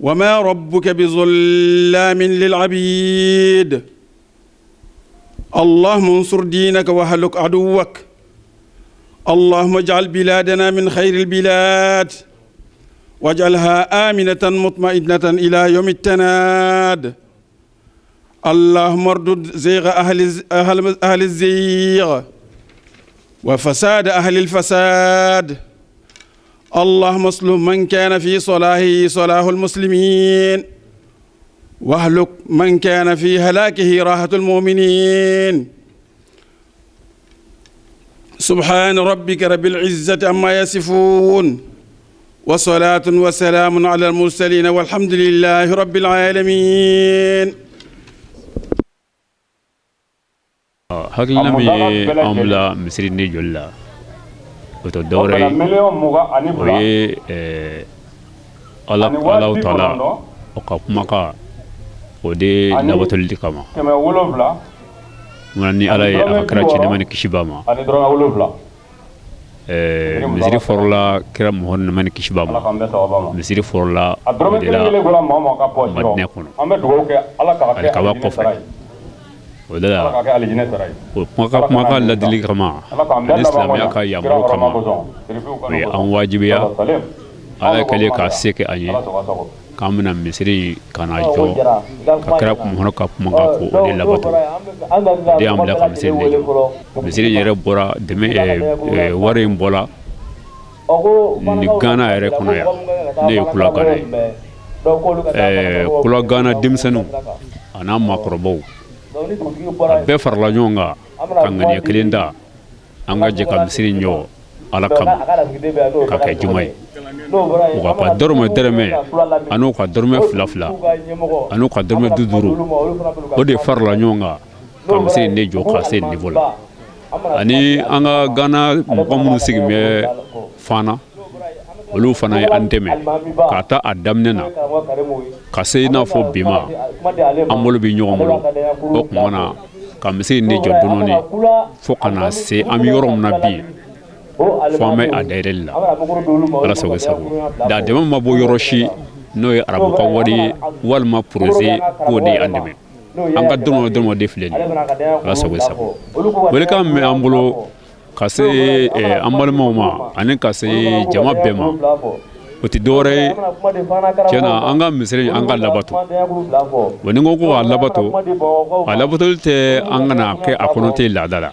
وما ربك بظلام للعبيد. اللهم انصر دينك وهلك عدوك. اللهم اجعل بلادنا من خير البلاد واجعلها آمنة مطمئنة إلى يوم التناد. اللهم اردد زيغ أهل الزيغ وفساد أهل الفساد. اللهم اصلح من كان في صلاحه صلاح المسلمين واهلك من كان في هلاكه راحة المؤمنين. سبحان ربك رب العزة عما يصفون وصلاة وسلام على المرسلين والحمد لله رب العالمين. hakilina min ye an bila misiri ni joli la o tɛ dɔwɛrɛ ye o ye Allahu taala o ka kumakan o o de labatoli kama ni ala ye a kira cɛnɛma ni kisi ba ma misiri fɔrɔla kira muhamadu nama ni kisi ba ma misiri fɔrɔla o de la madinɛ kɔnɔ ali kaba kɔfɛ o de la o kumakan ladili kama ani silamɛya ka yamaru kama o ye an wajibiya ala kɛlen k'a se kɛ an ye k'an bɛna misiri kana jɔ ka kira muhamadu ka kuma kan ko o de labato o de y'an bila ka misiri de jɔ misiri yɛrɛ bɔra dɛmɛ wari in bɔra ni gana yɛrɛ kɔnɔ yan ne ye kula gana ye kula gana denmisɛnninw a n'a maakɔrɔbaw a bɛɛ farala ɲɔgɔn kan ka ŋaniya kelen da an ka jɛ ka misiri jɔ ala kama ka kɛ juma ye u ka dɔrɔmɛ dɛrɛmɛ an'u ka dɔrɔmɛ fila fila an'u ka dɔrɔmɛ duuru o de farala ɲɔgɔn kan ka misiri de jɔ ka se niveau la ani an ka Gana mɔgɔ minnu sigilen bɛ Fana olu fana ye an dɛmɛ k'a ta a daminɛ na ka se i n'a fɔ bi ma an bolo bɛ ɲɔgɔn bolo o tuma na ka misiri de jɔ dɔɔnin fo ka na se an bɛ yɔrɔ min na bi fo an bɛ a dayɛlɛli la ala sago sago da dɛmɛ ma bɔ yɔrɔ si n'o ye arabu ka wari ye walima projet k'o de ye an dɛmɛ an ka dɔrɔmɛ de filɛ nin ye ala sago sago welekan min bɛ an bolo ka se an balimaw ma ani ka se jama bɛɛ ma o tɛ dɔwɛrɛ ye tiɲɛna an ka misiri an ka labato wa ni n ko k'a labato a labatoli tɛ an kana kɛ a kɔnɔ tɛ laada la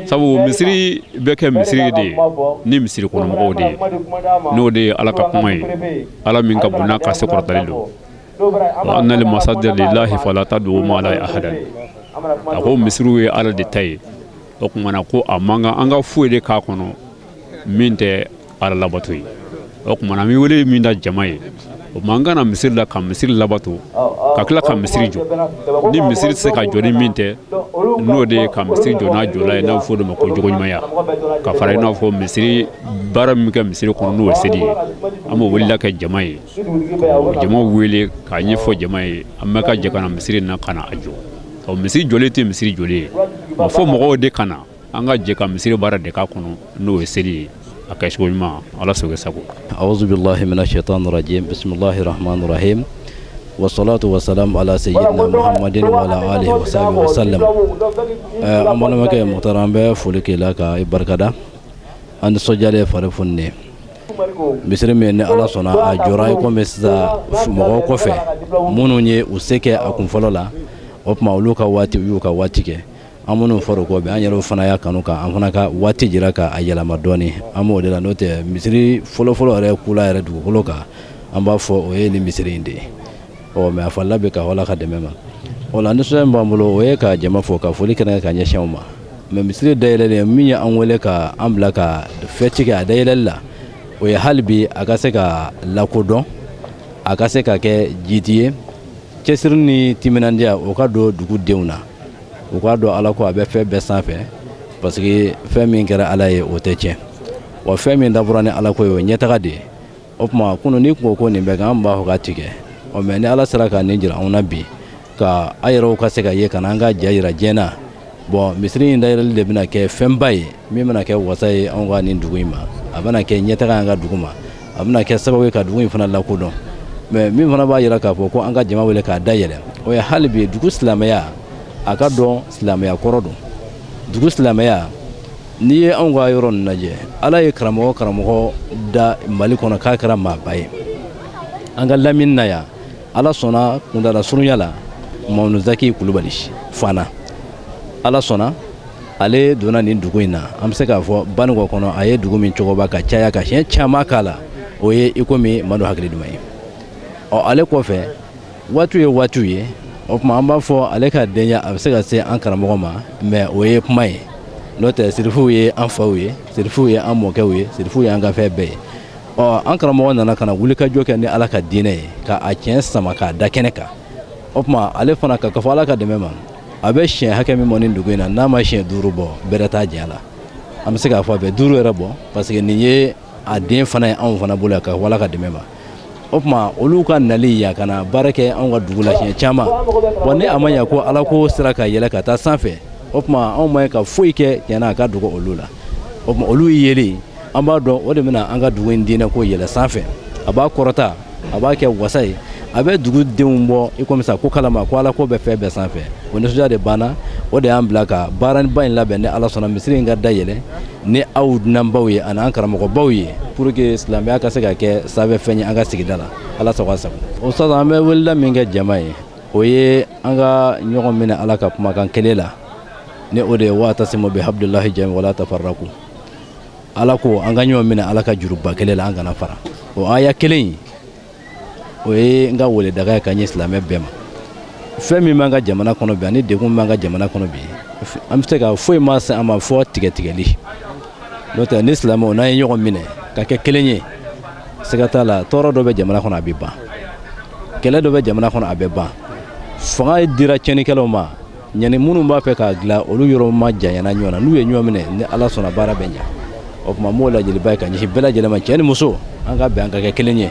sabu misiri bɛ kɛ misiri de ye ni misiri kɔnɔmɔgɔw de ye n'o de ye ala ka kuma ye ala min ka bon n'a ka se kɔrɔtali don wa anna lil masajida lillahi fala tad'u ma'a Allahi ahadan a ko misiriw ye ala de ta ye o tuma na ko a man kan an ka foyi de k'a kɔnɔ min tɛ ala labato ye o tuma na an bɛ wele min da jama ye o man kan na misiri la ka misiri labato ka tila ka misiri jɔ ni misiri tɛ se ka jɔ ni min tɛ n'o de ye ka misiri jɔ n'a jɔla ye n'a bɛ fɔ o de ma ko jogoɲumanya ka fara i n'a fɔ misiri baara min kɛ misiri kɔnɔ n'o ye seli ye an b'o welela kɛ jama ye ka jama wele k'a ɲɛfɔ jama ye an bɛ ka jɛ ka na misiri in na ka na a jɔ ɔ misiri jɔlen tɛ misiri jɔlen ye wa fo mɔgɔw de ka na an ka jɛ ka misiri baara de k'a kɔnɔ n'o ye seli ye a kɛ cogo ɲuman ala sago sago a'udhu billahi minash shaitani rajim bismillahir rahmanir rahim wassalatu wassalamu ala sayyidina muhammadin wa ala alihi wa sahbihi wa sallam an balimakɛ muhtaram bɛ foli kɛ la ka i barikada an nisɔndiyalen fari funne misiri min ni ala sɔnna a jɔra i komi sisan mɔgɔw kɔfɛ minnu ye u se kɛ a kun fɔlɔ la o tuma olu ka waati u y'u ka waati kɛ an minnu fɔra kɔ bi an yɛrɛ fana y'a kanu kan an fana ka waati jira ka a yɛlɛma dɔɔni an b'o de la n'o tɛ misiri fɔlɔfɔlɔ yɛrɛ kula yɛrɛ dugukolo kan an b'a fɔ o ye nin misiri in de ye mɛ a falla bɛ ka wala ka dɛmɛ ma o la nisɔndiya min b'an bolo o ye ka jama fɔ ka foli kɛnɛ ka ɲɛsin anw ma mɛ misiri dayɛlɛlen min ye an wele ka an bila ka fɛti kɛ a dayɛlɛli la o ye hali bi a ka se ka lakodɔn a ka se ka kɛ jiti ye cɛsiri ni timinandiya o ka don dugudenw na u k'a dɔn ala ko a bɛ fɛn bɛɛ sanfɛ parce que fɛn min kɛra ala ye o tɛ tiɲɛ wa fɛn min dabɔra ni ala ko ye o ye ɲɛtaga de ye o tuma kunu n'i kun ko nin bɛɛ kan an b'a fɔ ka tigɛ mɛ ni ala sera ka nin jira anw na bi ka a yɛrɛw ka se ka ye ka na an ka ja yira diɲɛ na bon misiri in dayɛlɛli de bɛna kɛ fɛnba ye min bɛna kɛ wasa ye anw ka nin dugu in ma a bɛna kɛ ɲɛtaga an ka dugu ma a bɛna kɛ sababu ye ka dugu in fana lakodɔn mɛ min fana b'a yira k'a fɔ ko an ka jama wele k'a dayɛlɛ o ye hali bi dugu silamɛya a ka dɔn silamɛya kɔrɔ don dugu silamɛya n'i ye anw ka yɔrɔ nin lajɛ ala ye karamɔgɔ da mali kɔnɔ k'a kɛra maaba ye an ka lamini na yan ala sɔnna kundala surunya la Mamadu Zaki Kulubali Fana ala sɔnna ale donna nin dugu in na an bɛ se k'a fɔ Banikɔ kɔnɔ a ye dugu min cogoba ka caya ka siɲɛ caman k'a la o ye i komi Madu hakili duman ye ale kɔfɛ waatiw ye waatiw ye o tuma an b'a fɔ ale ka denya a bɛ se ka se an karamɔgɔ ma mɛ o ye kuma ye n'o tɛ sirifuw ye an faw ye sirifuw ye an mɔkɛw ye sirifuw ye an ka fɛn bɛɛ ye an karamɔgɔ nana ka na wulikajɔ kɛ ni ala ka diinɛ ye ka a tiɲɛ sama k'a da kɛnɛ kan o tuma ale fana ka fɔ ala ka dɛmɛ ma a bɛ siɲɛ hakɛ min bɔ nin dugu in na n'a ma siɲɛ 5 bɔ bɛrɛ t'a diɲɛ la an bɛ se k'a fɔ a bɛ 5 yɛrɛ bɔ parce que nin ye a den fana ye anw fana bolo ka wala ka dɛmɛ ma o tuma olu ka nali ya kana baara kɛ anw ka dugu la siɲɛ caman wa ni a ma ɲa ko ala ko sera ka yɛlɛ ka taa sanfɛ o tuma anw ma ka foyi kɛ tiɲɛna a ka dogo olu la o tuma olu yeli an b'a dɔn o de bɛna an ka dugu in diinɛ ko yɛlɛ sanfɛ a b'a kɔrɔta a b'a kɛ wasa ye a bɛ dugu denw bɔ i komi sa ko kalama ko ala ko bɛ fɛn bɛɛ sanfɛ o nisɔndiya de banna o de y'an bila ka baaraba in labɛn ni ala sɔnna misiri in ka da yɛlɛ ni aw dunanbaw ye ani an karamɔgɔbaw ye pour que silamɛya ka se ka kɛ sanfɛfɛn ye an ka sigida la ala sago a sago o sasa an bɛ welela min kɛ jama ye o ye an ka ɲɔgɔn minɛ ala ka kumakan kelen la ni o de ye wa'tasimu bihablillahi jami'an wala tafarraqu ala ko an ka ɲɔgɔn minɛ ala ka juruba kelen la an kana fara o aya kelen o ye n ka weledaga ye ka ɲɛ silamɛ bɛɛ ma fɛn min b'an ka jamana kɔnɔ bi ani degun min b'an ka jamana kɔnɔ bi an bɛ se ka foyi ma se an ma fɔ tigɛtigɛli n'o tɛ ni silamɛw n'an ye ɲɔgɔn minɛ ka kɛ kelen ye siga t'a la tɔɔrɔ dɔ bɛ jamana kɔnɔ a bɛ ban kɛlɛ dɔ bɛ jamana kɔnɔ a bɛ ban fanga dira tiɲɛnikɛlaw ma ɲani minnu b'a fɛ k'a dilan olu yɔrɔ ma janyana ɲɔgɔn na n'u ye ɲɔgɔn minɛ ni ala sɔnna baara bɛ ɲa o tuma m'o lajɛliba ye ka ɲɛsin bɛɛ lajɛlen ma cɛ ni muso an ka bɛn an ka kɛ kelen ye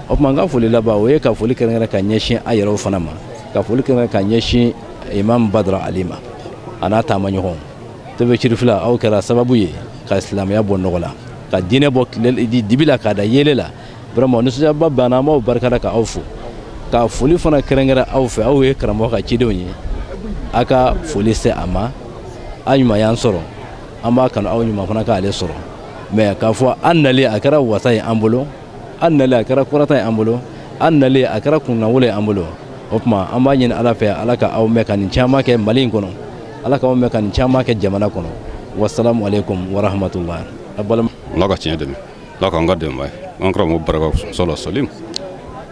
o tuma n ka foli laban o ye ka foli kɛrɛnkɛrɛn ka ɲɛsin a yɛrɛw fana ma ka foli kɛrɛnkɛrɛn ka ɲɛsin imam badara ali ma a n'a taama ɲɔgɔn tebe cirifila aw kɛra sababu ye ka silamɛya bɔ nɔgɔ la ka diinɛ bɔ dibi la k'a da yeele la vraiment nisɔndiyaba banna an b'aw barikada ka aw fo ka foli fana kɛrɛnkɛrɛn aw fɛ aw ye karamɔgɔ ka cidenw ye a ka foli se a ma a ɲuman y'an sɔrɔ an b'a kanu aw ɲuman fana k'ale sɔrɔ mais k'a fɔ an nalen a kɛra wasa ye an bolo an nalen a kɛra kɔrɔta ye an bolo an nalen a kɛra kunnawolo ye an bolo o tuma an b'a ɲini ala fɛ ala ka aw mɛn ka nin caman kɛ mali in kɔnɔ ala k'aw mɛn ka nin caman kɛ jamana kɔnɔ wasalamu alaikum warahmatullahi ala ka tiɲɛ dɛmɛ ala k'an ka dɛmɛ ye an karamɔgɔ baraka sɔla salim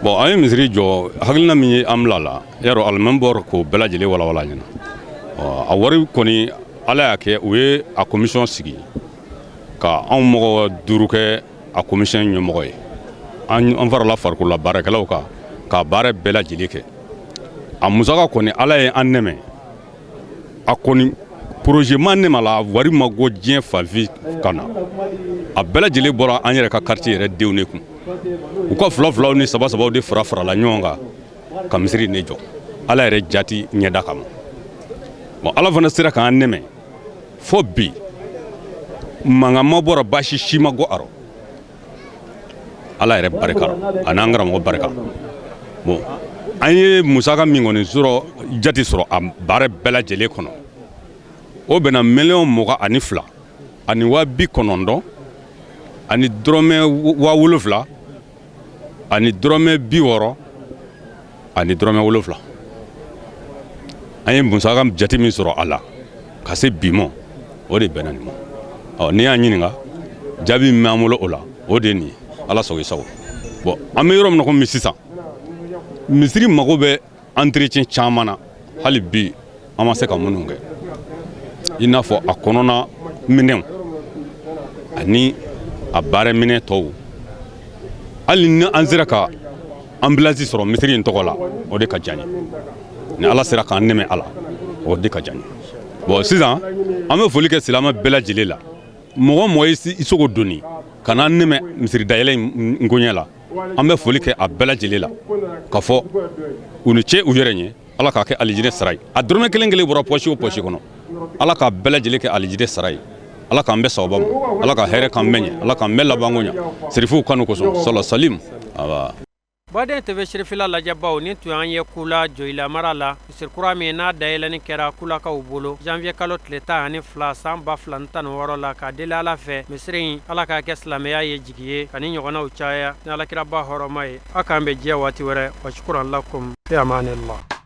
bon an ye misiri jɔ hakilina min ye an bila la yarɔ alimami bɔra k'o bɛɛ lajɛlen walawala ɲɛna a wari kɔni ala y'a kɛ u ye a komisiyɔn sigi ka anw mɔgɔ 5 kɛ a komisiyɔn ɲɛmɔgɔ ye an farala farikolola baarakɛlaw kan ka baara bɛɛ lajɛlen kɛ a musaka kɔni ala ye an nɛmɛ a kɔni projet ma nɛmɛ la wari ma go diɲɛ fanfin ka na a bɛɛ lajɛlen bɔra an yɛrɛ ka quartier yɛrɛ denw de kun u ka filaw ni sabaw de farala ɲɔgɔn kan ka misiri ne jɔ ala yɛrɛ jati ɲɛda kama bon ala fana sera k'an nɛmɛ fo bi mankan ma bɔra baasi si ma go a rɔ ala yɛrɛ barika a n'an karamɔgɔ barika bon an ye musaka min kɔni sɔrɔ jati sɔrɔ a baara bɛɛ lajɛlen kɔnɔ o bɛnna $22,000 ani $90,000 ani $70,000 ani $60,000 ani $70,000 an ye musaka jati min sɔrɔ a la ka se bi ma o de bɛnna nin ma n'i y'a ɲininka jaabi min b'an bolo o la o de ye nin ye ala sago i sago bon an bɛ yɔrɔ min na komi sisan misiri mago bɛ entretien caman na hali bi an ma se ka minnu kɛ i n'a fɔ a kɔnɔna minɛnw ani a baara minɛ tɔw hali ni an sera ka ambulance sɔrɔ misiri in tɔgɔ la o de ka jan ye ni ala sera k'an nɛmɛ a la o de ka jan ye bon sisan an bɛ foli kɛ silamɛ bɛɛ lajɛlen la mɔgɔ mɔgɔ i sogo donni ka n'an nɛmɛ misiri dayɛlɛ in nkoɲɛ la an bɛ foli kɛ a bɛɛ lajɛlen la ka fɔ u ni ce u yɛrɛ ɲɛ ala k'a kɛ alijinɛ sara ye a dɔrɔmɛ kelen kelen bɔra pɔsi o pɔsi kɔnɔ ala k'a bɛɛ lajɛlen kɛ alijinɛ sara ye ala k'an bɛɛ sababa ma ala ka hɛrɛ k'an bɛɛ ɲɛ ala k'an bɛɛ labanko ɲɛ serifuw kanu kosɔn sɔlɔ salim awa baden tebe shirifila lajabaw ni tun an ye kula joyila mara la misiri kura min n'a dayɛlɛni kɛra kulakaw bolo janvier kalo tile 12 san 2016 la k'a deli ala fɛ misiri in ala k'a kɛ silamɛya ye jigi ye ka ni ɲɔgɔnnaw caya ni alakiraba hɔrɔma ye a k'an bɛ diɲɛ waati wɛrɛ wa shukuran lakum fi amanillah